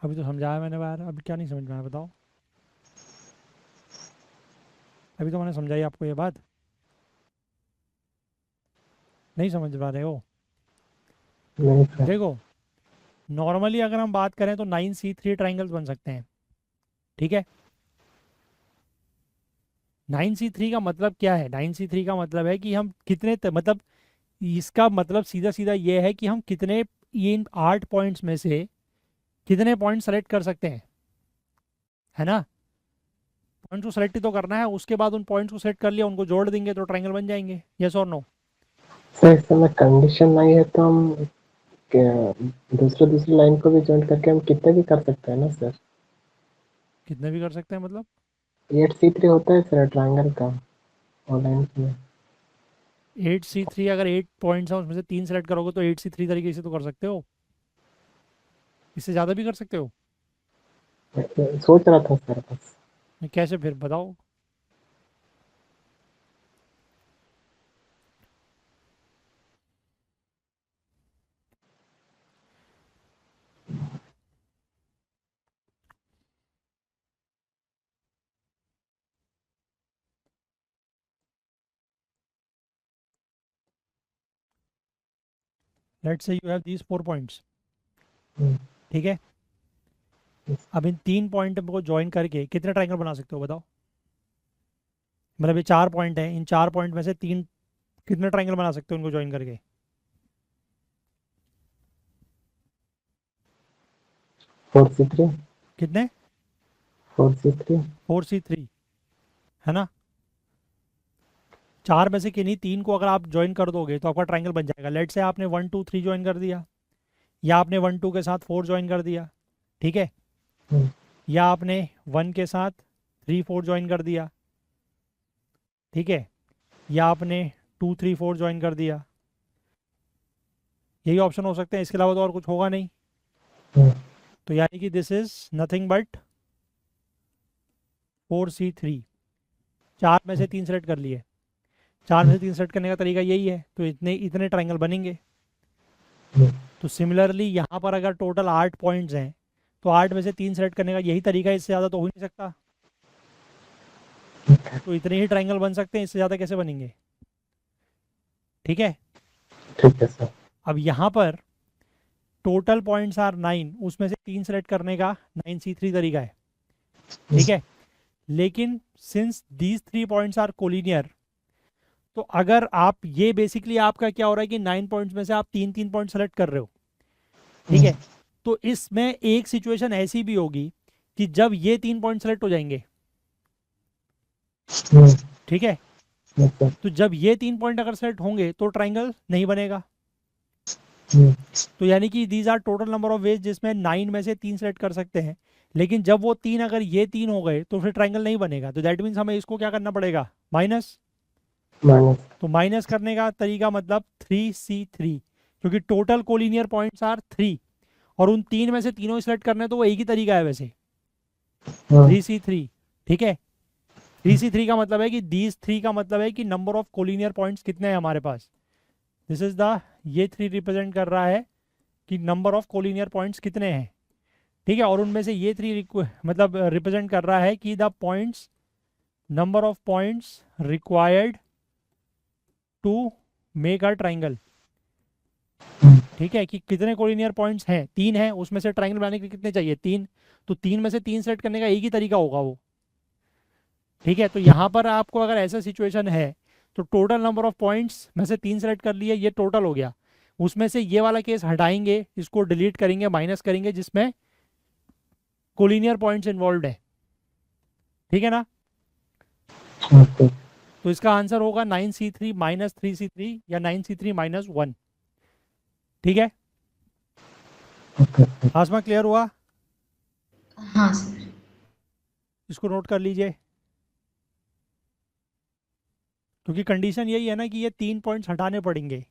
अभी तो समझाया मैंने बार, अभी क्या नहीं समझ में आया बताओ? अभी तो मैंने समझाई आपको ये बात, नहीं समझ पा रहे हो? नहीं सर। देखो, नॉर्मली अगर हम बात करें तो 9C3 ट्राइंगल्स बन सकते हैं। ठीक है, 9C3 का मतलब क्या है? 9C3 का मतलब है कि हम कितने मतलब इसका मतलब सीधा सीधा ये है कि हम कितने इन 8 पॉइंट्स में से कितने पॉइंट सेलेक्ट कर सकते हैं, है ना? पॉइंट्स को सेलेक्ट ही तो करना है, उसके बाद उन पॉइंट्स को सेलेक्ट कर लिया, उनको जोड़ देंगे तो ट्रायंगल बन जाएंगे। यस और नो? सर इस समय कंडीशन नहीं है तो हम दूसरे दूसरी लाइन को भी ज्वाइन करके हम कितने भी कर सकते हैं ना सर। कितने भी कर सकते हैं मतलब? 8C3 होता है सर ट्रायंगल का ऑनलाइन में। 8C3 अगर 8 पॉइंट्स हैं उसमें से 3 सेलेक्ट करोगे तो 8C3 तरीके से तो कर सकते हो, इससे ज़्यादा भी कर सकते हो। सोच रहा था सर बस। कैसे फिर बताओ? Let's say you have these 4 points. Hmm, ठीक है, अब इन 3 पॉइंट को ज्वाइन करके कितने ट्रायंगल बना सकते हो बताओ? मतलब ये 4 पॉइंट हैं, इन 4 पॉइंट में से 3 कितने ट्रायंगल बना सकते हो उनको ज्वाइन करके? 4C3। कितने? 4C3। 4C3, है ना? 4 में से किन्हीं 3 को अगर आप ज्वाइन कर दोगे तो आपका ट्रायंगल बन जाएगा। लेट से आपने 1 2 3 ज्वाइन कर दिया, या आपने 1 2 के साथ 4 ज्वाइन कर दिया। ठीक है, या आपने 1 के साथ 3 4 ज्वाइन कर दिया। ठीक है, या आपने 2 3 4 ज्वाइन कर दिया। यही ऑप्शन हो सकते हैं, इसके अलावा तो और कुछ होगा नहीं। तो यानी कि this is nothing but 4C3। 4 में से 3 सेलेक्ट कर लिए, 4 में से 3 सेलेक्ट करने का तरीका यही है, तो इतने इतने ट्रायंगल बनेंगे। तो सिमिलरली यहाँ पर अगर टोटल 8 पॉइंट्स हैं तो 8 में से 3 सेलेक्ट करने का यही तरीका है, इससे ज़्यादा तो हो ही नहीं सकता। तो इतने ही ट्रायंगल बन सकते हैं, इससे ज़्यादा कैसे बनेंगे? ठीक है, ठीक है सर। अब यहाँ पर टोटल पॉइंट्स आर 9, उसमें से 3 सेलेक्ट करने का 9C3 तरीका है। ठीक है, लेकिन since these 3 points are collinear, तो अगर आप ये बेसिकली आपका क्या हो रहा है कि 9 पॉइंट्स में से आप 3 पॉइंट सेलेक्ट कर रहे हो। ठीक है, तो इसमें एक सिचुएशन ऐसी भी होगी कि जब ये 3 पॉइंट सेलेक्ट हो जाएंगे, ठीक है, तो जब ये 3 पॉइंट अगर सेलेक्ट होंगे तो ट्राइंगल नहीं बनेगा। तो यानी कि these are total number of ways जिसमें 9 में से 3 सेलेक्ट कर सकते हैं, लेकिन जब वो 3 अगर ये 3 हो गए तो फिर ट्राइंगल नहीं बनेगा। तो दैट मीन्स हमें इसको क्या करना पड़ेगा, माइनस। तो माइनस करने का तरीका मतलब 3C3, क्योंकि टोटल कोलिनियर पॉइंट्स आर 3 और उन 3 में से तीनों सेलेक्ट करने तो वो एक ही तरीका है वैसे, 3C3। ठीक है, 3C3 का मतलब है कि दीज 3 का मतलब है कि नंबर ऑफ कोलिनियर पॉइंट्स कितने हैं हमारे पास। दिस इज द, ये 3 रिप्रेजेंट कर रहा है कि नंबर ऑफ कोलिनियर पॉइंट्स कितने हैं। ठीक है, और उनमें से ये 3 मतलब रिप्रेजेंट कर रहा है कि the points, number of points required to make a triangle. ठीक है, कि कितने कोलिनियर पॉइंट्स हैं, 3 हैं, उसमें से ट्राइंगल बनाने के लिए कितने चाहिए, 3। तो 3 में से 3 सेलेक्ट करने का एक ही तरीका होगा वो। ठीक है, तो यहाँ पर आपको अगर ऐसा सिचुएशन है तो टोटल नंबर ऑफ पॉइंट्स में से 3 सेलेक्ट कर लिए, ये टोटल हो गया। उसमें से ये वाला केस हटाएंगे, इसको डिलीट करेंगे, माइनस करेंगे जिसमें कोलिनियर पॉइंट्स इन्वॉल्व है। ठीक है ना, तो इसका आंसर होगा 9C3 माइनस 3C3 या 9C3 माइनस 1। ठीक है, आसमा क्लियर हुआ? हाँ सर। इसको नोट कर लीजिए, क्योंकि कंडीशन यही है ना कि ये 3 पॉइंट्स हटाने पड़ेंगे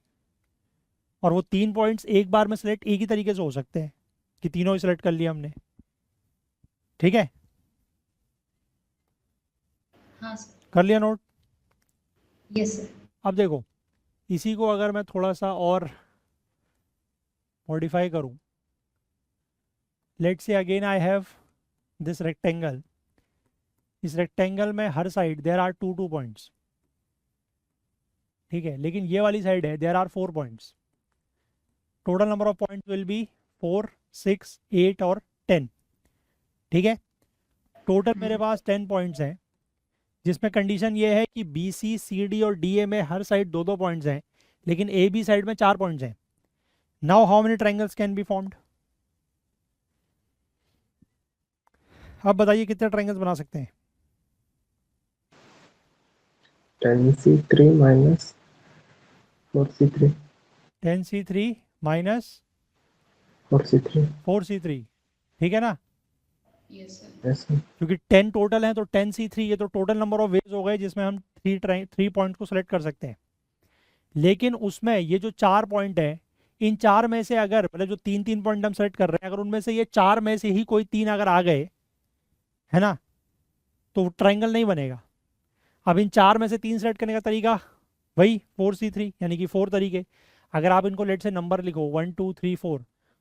और वो 3 पॉइंट्स एक बार में सेलेक्ट एक ही तरीके से हो सकते हैं कि तीनों ही सेलेक्ट कर लिया हमने। ठीक है, हाँ सर। कर लिया नोट? Yes sir. अब देखो, इसी को अगर मैं थोड़ा सा और मॉडिफाई करूं, let's say again I have this rectangle. इस रेक्टेंगल में हर साइड देयर आर 2 पॉइंट्स। ठीक है, लेकिन ये वाली साइड है there are 4 points. Total number of points will be 4, 6, 8 और 10। ठीक है, टोटल मेरे पास 10 पॉइंट्स हैं, जिसमें कंडीशन ये है कि बी सी सी डी और डी ए में हर साइड 2 पॉइंट्स हैं, लेकिन ए बी साइड में 4 पॉइंट्स हैं। Now how many triangles can be formed? अब बताइए कितने ट्राइंगल्स बना सकते हैं? 10C3 minus 4C3 10C3 minus 4C3। 4C3। ठीक है ना, यस सर। Yes sir. क्योंकि 10 टोटल हैं तो 10C3, ये तो टोटल नंबर ऑफ वेज हो गए जिसमें हम 3 पॉइंट को सेलेक्ट कर सकते हैं। लेकिन उसमें ये जो 4 पॉइंट है, इन 4 में से अगर मतलब जो 3 पॉइंट हम सेलेक्ट कर रहे हैं, अगर उनमें से ये 4 में से ही कोई 3 अगर आ गए, है ना, तो ट्राइंगल नहीं बनेगा। अब इन 4 में से 3 सेलेक्ट करने का तरीका वही 4C3, यानी कि 4 तरीके। अगर आप इनको लेट से नंबर लिखो 1 2 3 4,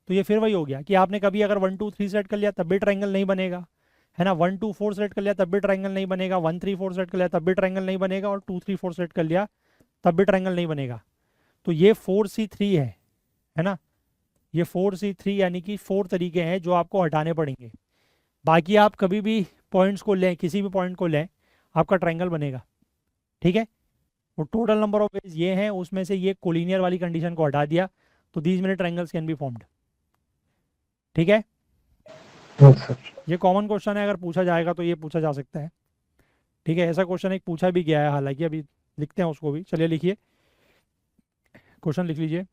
तो ये फिर वही हो गया कि आपने कभी अगर 1 2 3 सेलेक्ट कर लिया तब भी ट्राइंगल नहीं बनेगा, है ना। 1 2 4 सेलेक्ट कर लिया तब भी ट्राइंगल नहीं बनेगा, 1 3 4 सेलेक्ट कर लिया तब भी ट्राइंगल नहीं बनेगा, और 2 3 4 सेलेक्ट कर लिया तब भी ट्राइंगल नहीं बनेगा। तो ये 4C3 है ना, ये 4C3 यानी कि 4 तरीके हैं जो आपको हटाने पड़ेंगे। बाकी आप कभी भी पॉइंट्स को लें, किसी भी पॉइंट को लें, आपका ट्राइंगल बनेगा। ठीक है, वो टोटल नंबर ऑफ वेज ये हैं, उसमें से ये कोलिनियर वाली कंडीशन को हटा दिया, तो these many triangles can be formed. ठीक है, यस सर। ये कॉमन क्वेश्चन है, अगर पूछा जाएगा तो ये पूछा जा सकता है। ठीक है, ऐसा क्वेश्चन एक पूछा भी गया है, हालांकि अभी लिखते हैं उसको भी। चलिए लिखिए, क्वेश्चन लिख लीजिए।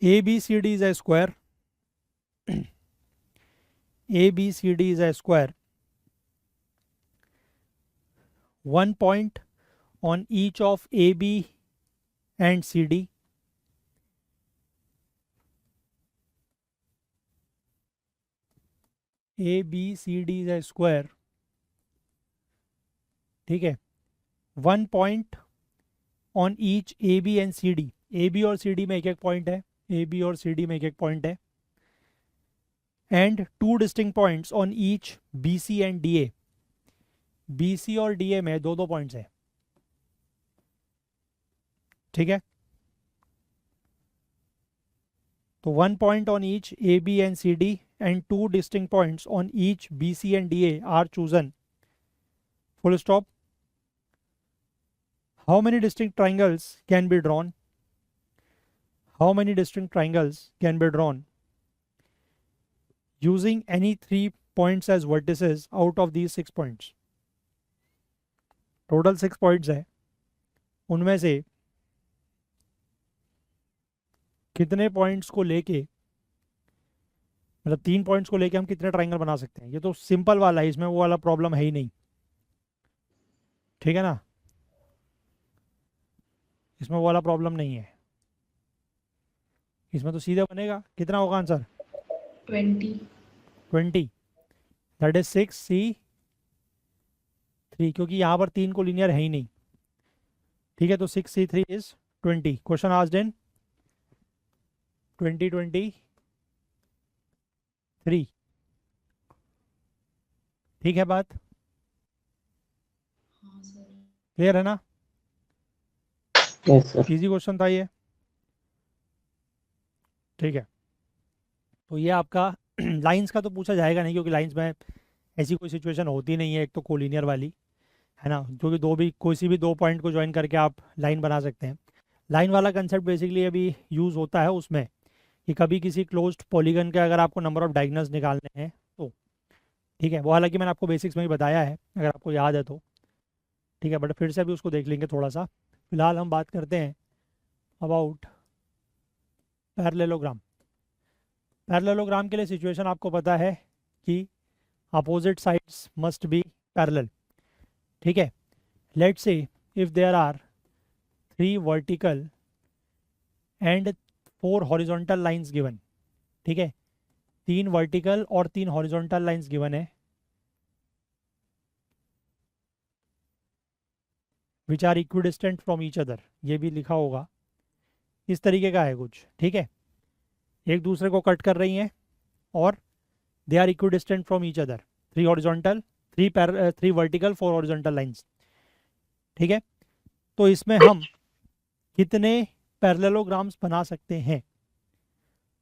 A B C D is a square, A B C D is a square, 1 point on each of AB and CD, ABCD is a square। ठीक है, 1 point on each AB and CD, AB और CD में एक एक point है, AB और CD में एक एक पॉइंट है, and 2 distinct points on each BC and DA, BC और DA में 2 पॉइंट्स है। ठीक है, तो 1 point on each AB and CD and 2 distinct points on each BC and DA are chosen, full stop। How many distinct triangles can be drawn? How many distinct triangles can be drawn using any 3 points as vertices out of these 6 points. Total 6 points है, उनमें से कितने points को लेके, मतलब 3 points को लेके हम कितने ट्राइंगल बना सकते हैं। ये तो सिंपल वाला है, इसमें वो वाला प्रॉब्लम है ही नहीं, ठीक है ना, इसमें वो वाला प्रॉब्लम नहीं है, इसमें तो सीधे बनेगा। कितना होगा आंसर? 20। दैट इज 6C3, क्योंकि यहाँ पर 3 को लीनियर है ही नहीं, ठीक है। तो 6C3 is 20। Question asked in 2023, ठीक है बात, हाँ सर। क्लियर है ना? Yes sir. इजी क्वेश्चन था ये, ठीक है। तो ये आपका लाइंस का तो पूछा जाएगा नहीं, क्योंकि लाइंस में ऐसी कोई सिचुएशन होती नहीं है, एक तो कोलिनियर वाली है ना, क्योंकि कोई सी भी 2 पॉइंट को ज्वाइन करके आप लाइन बना सकते हैं। लाइन वाला कंसेप्ट बेसिकली अभी यूज़ होता है उसमें कि कभी किसी क्लोज्ड पॉलीगन के अगर आपको नंबर ऑफ डायगोनल्स निकालने हैं तो, ठीक है। वो हालांकि मैंने आपको बेसिक्स में ही बताया है, अगर आपको याद है तो, ठीक है, बट फिर से अभी उसको देख लेंगे थोड़ा सा। फिलहाल हम बात करते हैं अबाउट पैरेललोग्राम। पैरेललोग्राम के लिए सिचुएशन आपको पता है कि opposite sides must be parallel, ठीक है। Let's say if there are 3 vertical and 4 horizontal lines given, ठीक है, 3 वर्टिकल और 3 हॉरिजॉन्टल लाइंस गिवन है, which are equidistant from each other, ये भी लिखा होगा, इस तरीके का है कुछ, ठीक है। एक दूसरे को कट कर रही हैं और they are equidistant from each other, 3 horizontal 3 vertical 4 horizontal lines, ठीक है। तो इसमें हम कितने पैरेललोग्राम्स बना सकते हैं?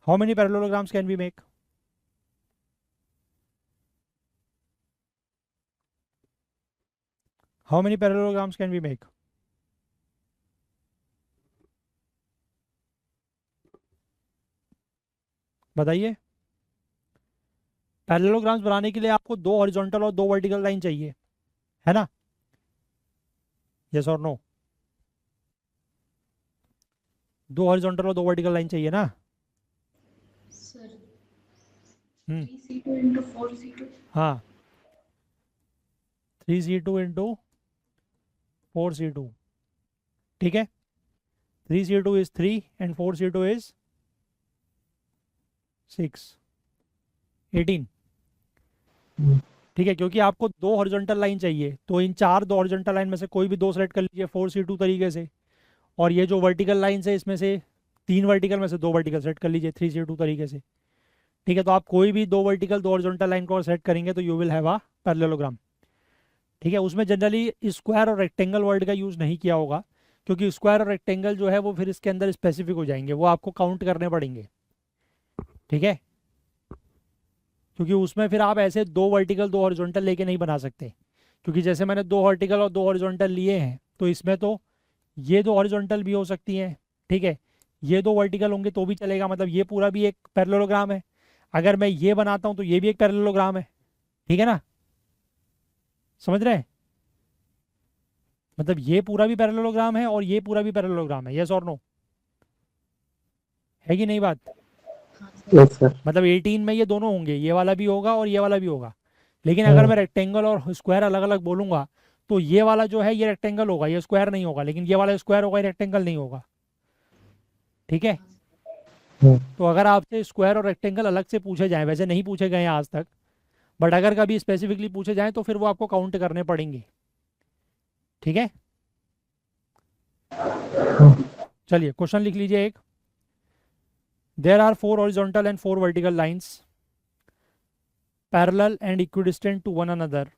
How many parallelograms can we make? How many parallelograms can we make? बताइए। पैरेललोग्राम्स बनाने के लिए आपको 2 हॉरिजॉन्टल और 2 वर्टिकल लाइन चाहिए, है ना? यस और नो? 2 हॉरिजॉन्टल और 2 वर्टिकल लाइन चाहिए ना? सर हम्म 3C2 into 4C2। हाँ, 3C2 इंटू 4C2, ठीक है। 3C2 is 3 and 4C2 is 6, 18, ठीक है। क्योंकि आपको 2 हॉरिजॉन्टल लाइन चाहिए, तो इन 2 हॉरिजॉन्टल लाइन में से कोई भी 2 सेलेक्ट कर लीजिए 4C2 तरीके से, और ये जो वर्टिकल लाइन्स है इसमें से 3 वर्टिकल में से 2 वर्टिकल सेट कर लीजिए 3C2 तरीके से, ठीक है। तो आप कोई भी 2 वर्टिकल 2 हॉरिजॉन्टल लाइन को सेट करेंगे तो you will have a parallelogram, ठीक है। उसमें जनरली स्क्वायर और रेक्टेंगल वर्ड का यूज़ नहीं किया होगा, क्योंकि स्क्वायर और रेक्टेंगल जो है वो फिर इसके अंदर स्पेसिफिक हो जाएंगे, वो आपको काउंट करने पड़ेंगे, ठीक है। क्योंकि उसमें फिर आप ऐसे 2 वर्टिकल 2 हॉरिजॉन्टल लेके नहीं बना सकते, क्योंकि जैसे मैंने 2 वर्टिकल और 2 हॉरिजॉन्टल लिए हैं, तो इसमें तो ये 2 हॉरिजॉन्टल भी हो सकती हैं, ठीक है, ये 2 वर्टिकल होंगे तो भी चलेगा, मतलब ये पूरा भी एक पैरेललोग्राम है। अगर मैं ये बनाता हूँ तो ये भी एक पैरेललोग्राम है, ठीक है ना, समझ रहे हैं? मतलब ये पूरा भी पैरेललोग्राम है और ये पूरा भी पैरेललोग्राम है, यस और नो? है कि नहीं बात? हाँ सर। Yes sir. मतलब 18 में ये दोनों होंगे, ये वाला भी होगा और ये वाला भी होगा। लेकिन अगर मैं रेक्टेंगल और स्क्वायर अलग अलग बोलूंगा तो ये वाला जो है ये रेक्टेंगल होगा, ये स्क्वायर नहीं होगा, लेकिन ये वाला स्क्वायर होगा, ये रेक्टेंगल नहीं होगा, ठीक है। तो अगर आपसे स्क्वायर और रेक्टेंगल अलग से पूछे जाएं, वैसे नहीं पूछे गए हैं आज तक, बट अगर कभी स्पेसिफिकली पूछे जाएं तो फिर वो आपको काउंट करने पड़ेंगे, ठीक है। चलिए क्वेश्चन लिख लीजिए एक। There are 4 horizontal and 4 vertical lines parallel and equidistant to one another.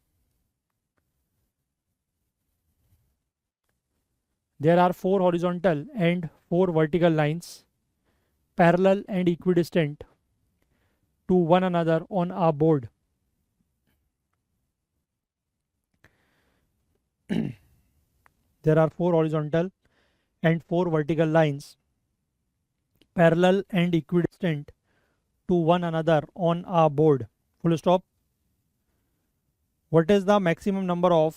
There are 4 horizontal and 4 vertical lines parallel and equidistant to one another on a board. There are 4 horizontal and 4 vertical lines parallel and equidistant to one another on a board, full stop. What is the maximum number of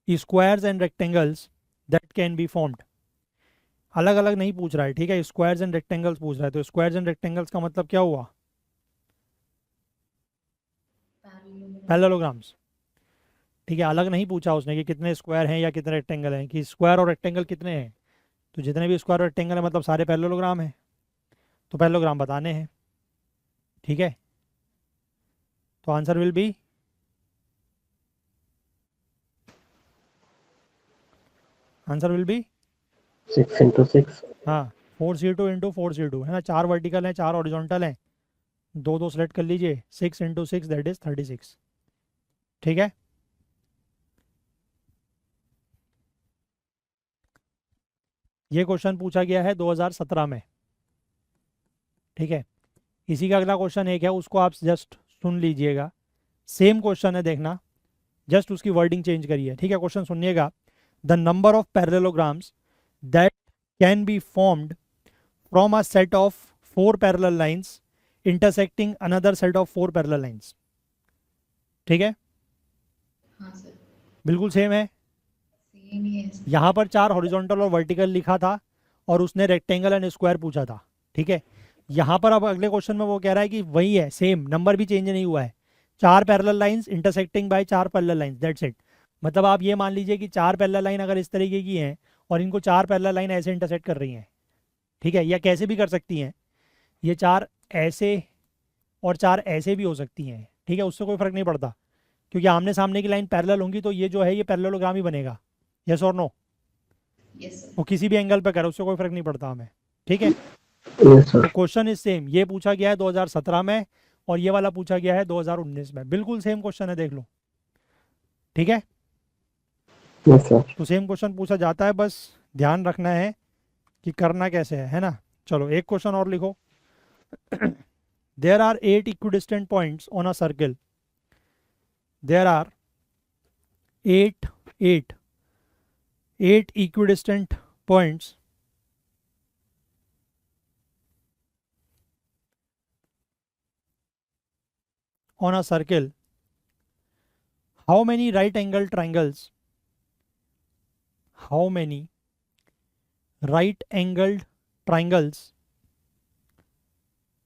squares and rectangles that can be formed? अलग अलग नहीं पूछ रहा है, ठीक है, squares and rectangles पूछ रहा है। तो स्क्वायर्स एंड रेक्टेंगल्स का मतलब क्या हुआ? पैरेललोग्राम्स, ठीक है। अलग नहीं पूछा उसने कि कितने स्क्वायर हैं या कितने रेक्टेंगल हैं, कि स्क्वायर और रेक्टेंगल कितने हैं। तो जितने भी स्क्वायर और रेक्टेंगल है मतलब सारे पैरेललोग्राम हैं, तो पैरेललोग्राम बताने हैं, ठीक है। तो answer will be, answer will be 6 into 6. हाँ 4c2 इंटू 4c2 है ना, 4 वर्टिकल हैं 4 हॉरिजॉन्टल हैं, दो दो सेलेक्ट कर लीजिए, 6 इंटू 6 दैट इज 36, ठीक है। ये क्वेश्चन पूछा गया है 2017 में, ठीक है। इसी का अगला क्वेश्चन एक है, उसको आप जस्ट सुन लीजिएगा, सेम क्वेश्चन है, देखना, जस्ट उसकी वर्डिंग चेंज करिए, ठीक है। क्वेश्चन सुनिएगा, the number of parallelograms that can be formed from a set of 4 parallel lines intersecting another set of 4 parallel lines, ठीक है। हाँ सर, बिल्कुल सेम है। सेम ही है सर। यहाँ पर 4 हॉरिजॉन्टल और वर्टिकल लिखा था और उसने रेक्टेंगल एंड स्क्वायर पूछा था, ठीक है। यहाँ पर अब अगले क्वेश्चन में वो कह रहा है कि वही है, सेम नंबर भी चेंज नहीं हुआ है, 4 parallel lines intersecting by 4 parallel lines, that's it. मतलब आप ये मान लीजिए कि 4 पैरेलल लाइन अगर इस तरीके की हैं और इनको 4 पैरेलल लाइन ऐसे इंटरसेक्ट कर रही हैं, ठीक है, या कैसे भी कर सकती हैं, ये 4 ऐसे और 4 ऐसे भी हो सकती हैं, ठीक है, उससे कोई फर्क नहीं पड़ता, क्योंकि आमने सामने की लाइन पैरेलल होंगी तो ये जो है ये पैरेललोग्राम ही बनेगा, यस और नो। Yes sir. वो किसी भी एंगल पे करे उससे कोई फर्क नहीं पड़ता हमें, ठीक है। Yes, sir. तो क्वेश्चन इज सेम, ये पूछा गया है 2017 में और ये वाला पूछा गया है 2019 में, बिल्कुल सेम क्वेश्चन है, देख लो, ठीक है। Yes, sir. तो सेम क्वेश्चन पूछा जाता है, बस ध्यान रखना है कि करना कैसे है ना। चलो एक क्वेश्चन और लिखो। There are 8 equidistant points on a circle, there are 8 8 8 equidistant points on a circle. How many right angle triangles? How many right angled triangles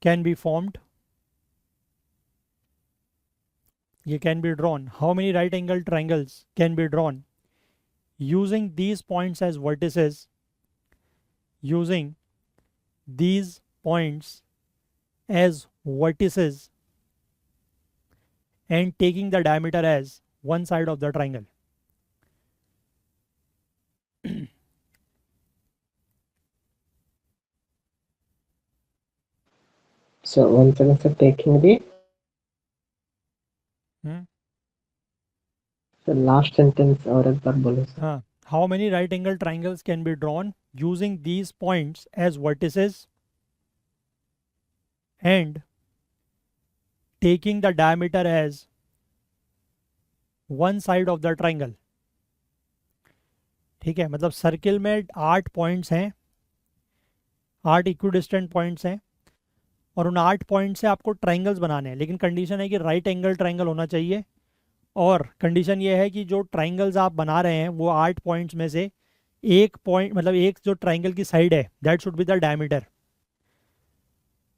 can be formed? ये can be drawn. How many right angled triangles can be drawn using these points as vertices? Using these points as vertices and taking the diameter as one side of the triangle. So once again, sir, taking the last sentence और एक बार बोलो sir. हाँ, how many right angle triangles can be drawn using these points as vertices and taking the diameter as one side of the triangle, ठीक है। मतलब circle में 8 points हैं, 8 equidistant points हैं और उन 8 पॉइंट से आपको ट्राइंगल्स बनाने हैं, लेकिन कंडीशन है कि राइट एंगल ट्राइंगल होना चाहिए और कंडीशन ये है कि जो ट्राइंगल्स आप बना रहे हैं वो 8 पॉइंट्स में से एक पॉइंट, मतलब एक जो ट्राइंगल की साइड है that should be the diameter,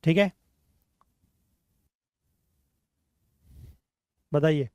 ठीक है। बताइए।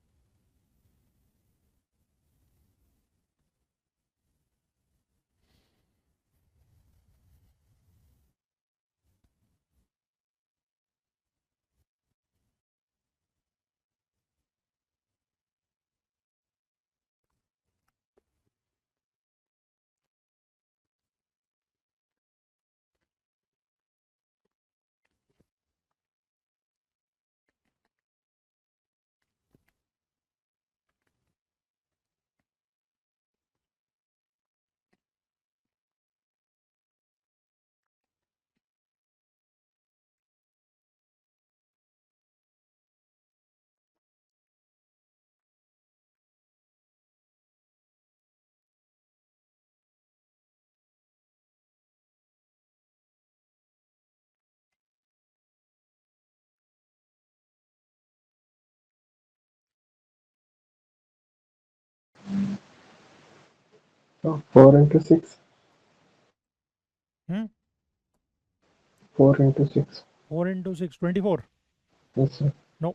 So 4 into 6. Hmm? 4 into 6. 4 into 6 24 Yes, sir. No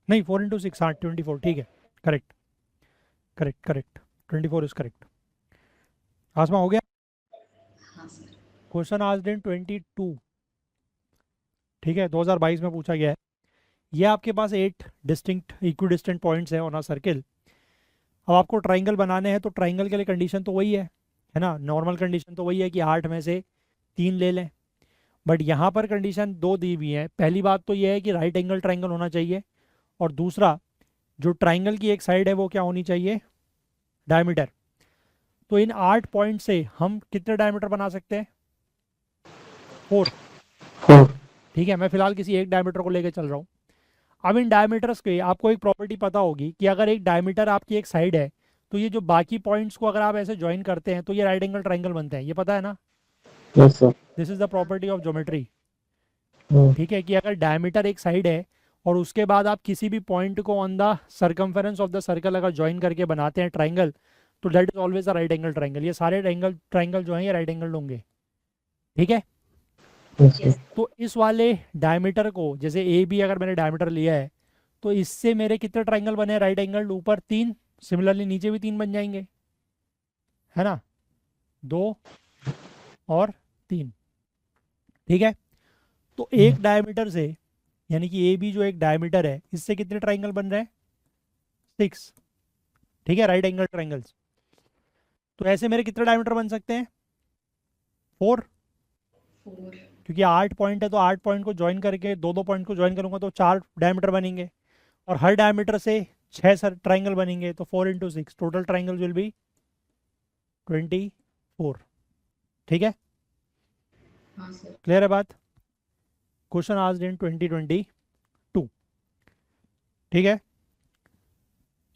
नहीं 4 into 6 हाँ 24 ठीक है correct correct correct 24 is correct Asma हो गया हाँ सर। क्वेश्चन आज दिन 22 ठीक है 2022 में पूछा गया है ये आपके पास 8 डिस्टिंक्ट इक्विडिस्टेंट पॉइंट्स हैं ऑन अ सर्किल अब आपको ट्राइंगल बनाने हैं तो ट्राइंगल के लिए कंडीशन तो वही है ना नॉर्मल कंडीशन तो वही है कि 8 में से 3 ले लें बट यहाँ पर कंडीशन दो दी हुई है पहली बात तो ये है कि राइट एंगल ट्राइंगल होना चाहिए और दूसरा जो ट्राइंगल की एक साइड है वो क्या होनी चाहिए डायमीटर तो इन 8 पॉइंट से हम कितने डायमीटर बना सकते हैं 4 4. ठीक है मैं फिलहाल किसी एक डायमीटर को लेकर चल रहा हूँ अब इन डायमीटर्स के आपको एक प्रॉपर्टी पता होगी कि अगर एक डायमीटर आपकी एक साइड है तो ये जो बाकी पॉइंट्स को अगर आप ऐसे ज्वाइन करते हैं तो ये राइट एंगल ट्राइंगल बनते हैं ये पता है ना Yes, sir. This is the property of geometry Hmm. ठीक है कि अगर डायमीटर एक साइड है और उसके बाद आप किसी भी पॉइंट को on the circumference of the circle अगर ज्वाइन करके बनाते हैं ट्राइंगल तो that is always a right angle triangle ये सारे ट्राइंगल जो हैं ये राइट एंगल होंगे ठीक है Yes, sir. यस तो इस वाले डायमीटर को जैसे ए बी अगर मैंने डायमीटर लिया है तो इससे मेरे कितने ट्राइंगल बने राइट एंगल ऊपर 3 सिमिलरली नीचे भी 3 बन जाएंगे है ना 2 और 3 ठीक है तो एक डायमीटर से यानी कि ए बी जो एक डायमीटर है इससे कितने ट्राइंगल बन रहे हैं 6 ठीक है राइट एंगल ट्राइंगल्स तो ऐसे मेरे कितने डायमीटर बन सकते हैं 4 4 क्योंकि 8 पॉइंट है तो 8 पॉइंट को ज्वाइन करके दो दो पॉइंट को ज्वाइन करूंगा तो 4 डायमीटर बनेंगे और हर डायमीटर से 6 सर ट्राइंगल बनेंगे तो 4 into 6 total triangle will be 24 ठीक है हाँ सर। क्लियर है बात क्वेश्चन आज इन 2022 ठीक है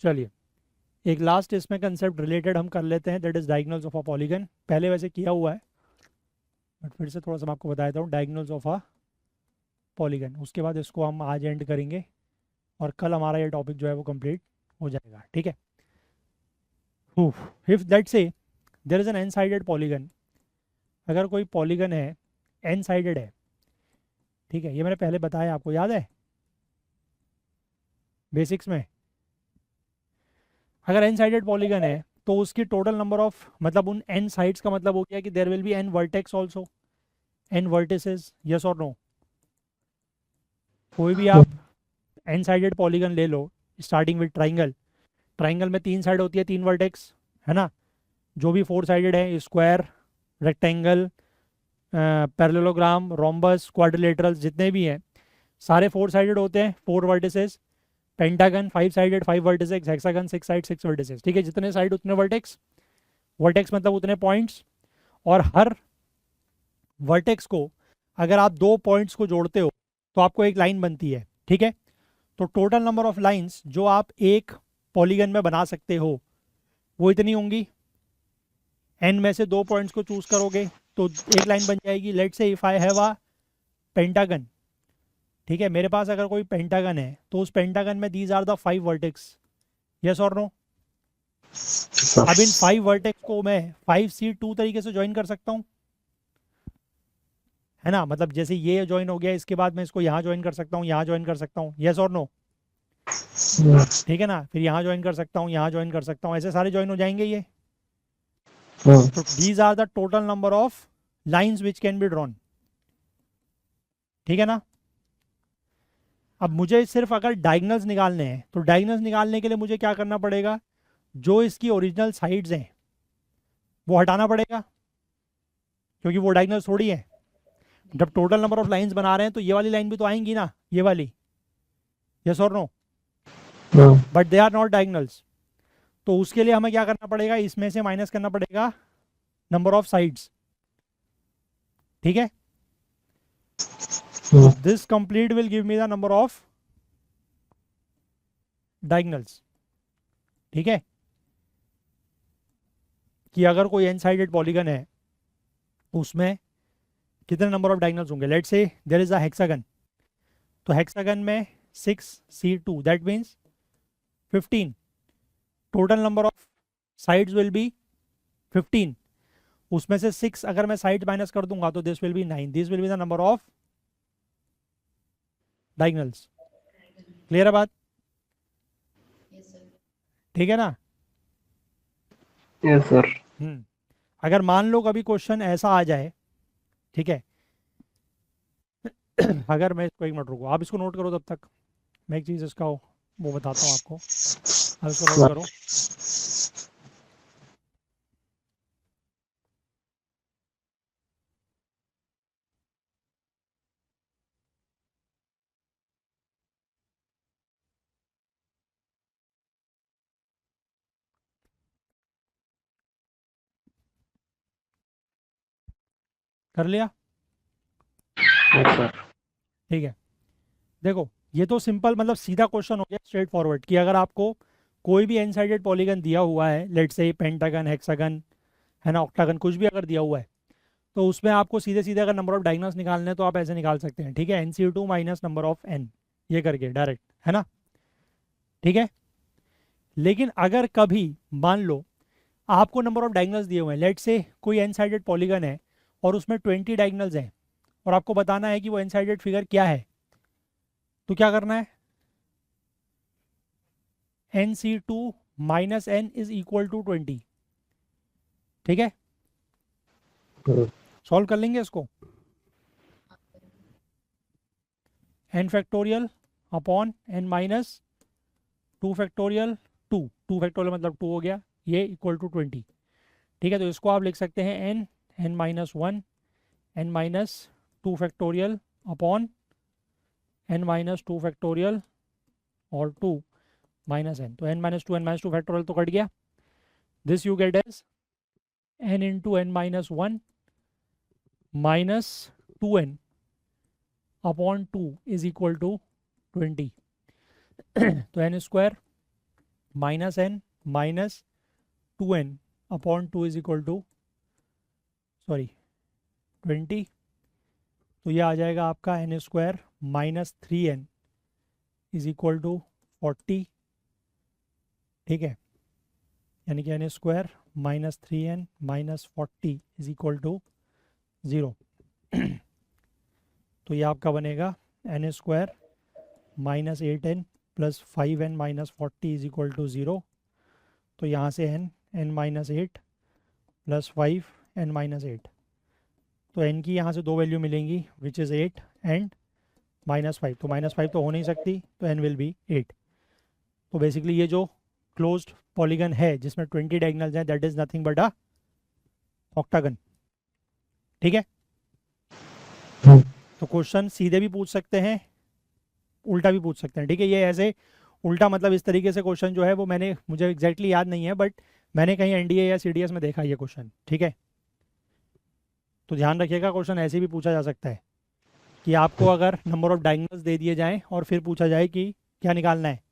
चलिए एक लास्ट इसमें कंसेप्ट रिलेटेड हम कर लेते हैं that is diagonals of a polygon पहले वैसे किया हुआ है बट फिर से थोड़ा सा मैं आपको बता देता हूँ डायगोनल्स ऑफ अ पॉलीगन उसके बाद इसको हम आज एंड करेंगे और कल हमारा ये टॉपिक जो है वो कंप्लीट हो जाएगा ठीक है if that say there is an n sided polygon अगर कोई पॉलीगन है एन साइडेड है ठीक है ये मैंने पहले बताया आपको याद है बेसिक्स में अगर एन साइडेड पॉलीगन है तो उसकी टोटल नंबर ऑफ मतलब उन एन साइड्स का मतलब हो गया कि there will be n vertex also n vertices yes और नो कोई भी आप एन साइडेड पॉलीगन ले लो स्टार्टिंग विद ट्राइंगल ट्राइंगल में 3 साइड होती है 3 वर्टेक्स है ना जो भी 4 साइडेड है square rectangle parallelogram rhombus quadrilaterals जितने भी हैं सारे 4 साइडेड होते हैं 4 vertices pentagon 5 sided 5 vertices hexagon 6 side 6 vertices ठीक है जितने साइड उतने वर्टेक्स वर्टेक्स मतलब उतने पॉइंट्स और हर वर्टेक्स को अगर आप 2 पॉइंट्स को जोड़ते हो तो आपको एक लाइन बनती है ठीक है तो टोटल नंबर ऑफ लाइंस जो आप एक पॉलीगन में बना सकते हो वो इतनी होंगी एन में से 2 पॉइंट्स को चूज करोगे तो एक लाइन बन जाएगी लेट से if I have a pentagon ठीक है मेरे पास अगर कोई पेंटागन है तो उस पेंटागन में these are the 5 vertex yes और नो अब इन 5 वर्टेक्स को मैं 5C2 तरीके से ज्वाइन कर सकता हूँ है ना मतलब जैसे ये ज्वाइन हो गया इसके बाद मैं इसको यहाँ ज्वाइन कर सकता हूँ यहाँ ज्वाइन कर सकता हूँ यस और नो ठीक है ना फिर यहाँ ज्वाइन कर सकता हूँ यहाँ ज्वाइन कर सकता हूँ ऐसे सारे ज्वाइन हो जाएंगे ये तो these are the total number of lines which can be drawn ठीक है ना अब मुझे सिर्फ अगर डायगोनल्स निकालने हैं तो डायगोनल्स निकालने के लिए मुझे क्या करना पड़ेगा जो इसकी ओरिजिनल साइड्स हैं वो हटाना पड़ेगा क्योंकि वो डायगोनल्स थोड़ी है जब टोटल नंबर ऑफ लाइंस बना रहे हैं तो ये वाली लाइन भी तो आएंगी ना ये वाली यस और no but they are not diagonals तो उसके लिए हमें क्या करना पड़ेगा इसमें से माइनस करना पड़ेगा नंबर ऑफ साइड्स ठीक है this complete will give me the number of diagonals ठीक है कि अगर कोई एन साइडेड पॉलीगन है उसमें कितने नंबर ऑफ डायगोनल्स होंगे let's say there is a hexagon तो हेक्सागन में 6C2 that means 15 total number of sides will be 15, उसमें से 6 अगर मैं साइड माइनस कर दूंगा तो this will be 9, this will be the number of diagonals. Clear है बात? Yes sir. ठीक है ना? Yes sir. अगर मान लो कभी क्वेश्चन ऐसा आ जाए, ठीक है, अगर मैं इसको, एक मिनट रुको, आप इसको नोट करो तब तक, मैं एक चीज़ इसका वो बताता हूँ आपको, आप इसको नोट करो। कर लिया? Yes sir. ठीक है, देखो ये तो सिंपल मतलब सीधा क्वेश्चन हो गया, स्ट्रेट फॉरवर्ड, कि अगर आपको कोई भी एन साइडेड पॉलीगन दिया हुआ है, लेट से पेंटागन, हेक्सागन, है ना, ऑक्टागन, कुछ भी अगर दिया हुआ है, तो उसमें आपको सीधे सीधे अगर नंबर ऑफ डायगोनल्स निकालने हैं तो आप ऐसे निकाल सकते हैं, ठीक है, NC2 minus number of n, ये करके डायरेक्ट, है ना? ठीक है, लेकिन अगर कभी मान लो आपको नंबर ऑफ डायगोनल्स दिए हुए हैं, लेट से कोई एन साइडेड पॉलीगन है और उसमें 20 डायगोनल्स हैं, और आपको बताना है कि वो एन साइडेड फिगर क्या है, तो क्या करना है? NC2 minus n is equal to 20, ठीक है, सॉल्व कर लेंगे इसको। n factorial upon n minus 2 factorial, 2 factorial मतलब 2 हो गया, ये इक्वल टू 20, ठीक है, तो इसको आप लिख सकते हैं n minus 1 n minus 2 factorial upon n minus 2 factorial और 2 माइनस n, तो n माइनस 2 फैक्टोरियल तो कट गया, this you get as n into n minus 1 minus 2n upon 2 is equal to 20, तो n square minus n minus 2n upon 2 is equal to, sorry 20, तो ये आ जाएगा आपका n square minus 3n is equal to 40, ठीक है, यानी कि n square minus 3n minus 40 is equal to 0, तो ये आपका बनेगा n square minus 8n plus 5n minus 40 is equal to 0, तो यहाँ से n minus 8 plus 5n minus 8, तो n की यहाँ से दो वैल्यू मिलेंगी विच इज़ 8 एंड माइनस 5, तो माइनस 5 तो हो नहीं सकती, तो n विल बी 8, तो बेसिकली ये जो क्लोज्ड पॉलीगन है जिसमें 20 डायगोनल्स हैं, that is nothing but a octagon, ठीक है। तो क्वेश्चन सीधे भी पूछ सकते हैं, उल्टा भी पूछ सकते हैं, ठीक है, ये ऐसे उल्टा मतलब इस तरीके से क्वेश्चन जो है वो मुझे एग्जैक्टली याद नहीं है, बट मैंने कहीं NDA या CDS में देखा ये क्वेश्चन, ठीक है, तो ध्यान रखिएगा, क्वेश्चन ऐसे भी पूछा जा सकता है कि आपको अगर नंबर ऑफ डायगोनल्स दे दिए जाएं और फिर पूछा जाए कि क्या निकालना है,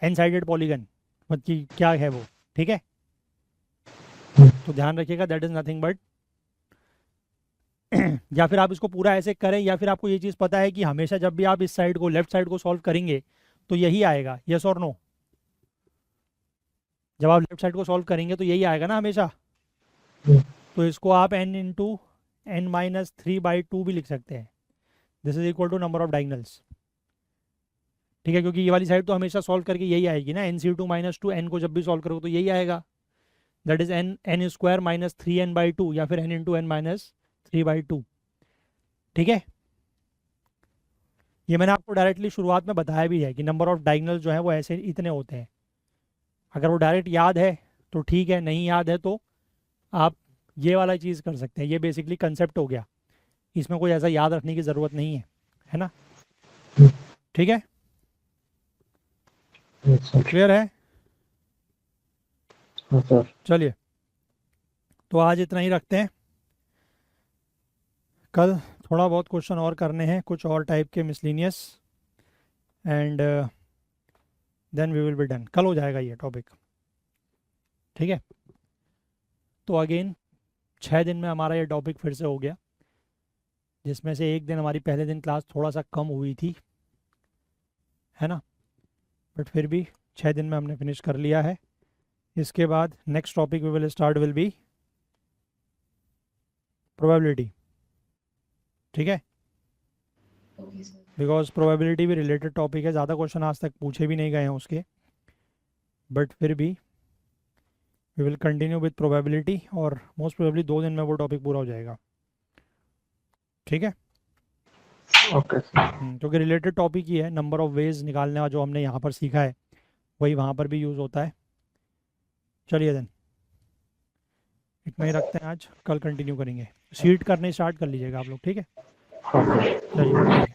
एन साइडेड पॉलीगन मतलब कि क्या है वो, ठीक है, तो ध्यान रखिएगा दैट इज नथिंग बट या फिर आप इसको पूरा ऐसे करें, या फिर आपको ये चीज़ पता है कि हमेशा जब भी आप इस साइड को, लेफ्ट साइड को सॉल्व करेंगे तो यही आएगा, यस और नो, जब आप लेफ्ट साइड को सॉल्व करेंगे तो यही आएगा ना हमेशा, तो इसको आप n इंटू n माइनस 3/2 भी लिख सकते हैं, this is equal to number of diagonals, ठीक है, क्योंकि ये वाली साइड तो हमेशा सॉल्व करके यही आएगी ना, NC2 माइनस 2 n को जब भी सॉल्व करोगे तो यही आएगा, that is n square minus 3n/2 या फिर n इंटू n माइनस 3/2, ठीक है। ये मैंने आपको डायरेक्टली शुरुआत में बताया भी है कि नंबर ऑफ डायगोनल जो है वो ऐसे इतने होते हैं, अगर वो डायरेक्ट याद है तो ठीक है, नहीं याद है तो आप ये वाला चीज़ कर सकते हैं, ये बेसिकली कंसेप्ट हो गया, इसमें कोई ऐसा याद रखने की ज़रूरत नहीं है ना, ठीक है, क्लियर है? सर। चलिए, तो आज इतना ही रखते हैं, कल थोड़ा बहुत क्वेश्चन और करने हैं, कुछ और टाइप के miscellaneous, and then we will be done, कल हो जाएगा ये टॉपिक, ठीक है। तो अगेन 6 दिन में हमारा ये टॉपिक फिर से हो गया, जिसमें से एक दिन हमारी पहले दिन क्लास थोड़ा सा कम हुई थी, है ना, बट फिर भी 6 दिन में हमने फिनिश कर लिया है, इसके बाद next topic we will start will be probability, ठीक है, ओके सर। बिकॉज प्रोबेबिलिटी भी रिलेटेड टॉपिक है, ज़्यादा क्वेश्चन आज तक पूछे भी नहीं गए हैं उसके, बट फिर भी we will continue with probability और मोस्ट प्रोबेबली 2 दिन में वो टॉपिक पूरा हो जाएगा, ठीक है। Okay sir. क्योंकि रिलेटेड टॉपिक ही है, नंबर ऑफ वेज निकालने का जो हमने यहाँ पर सीखा है वही वहाँ पर भी यूज़ होता है। चलिए देन इतना ही रखते हैं आज, कल कंटिन्यू करेंगे। सीट करने स्टार्ट कर लीजिएगा आप लोग, ठीक है। ओके चलिए, बाय।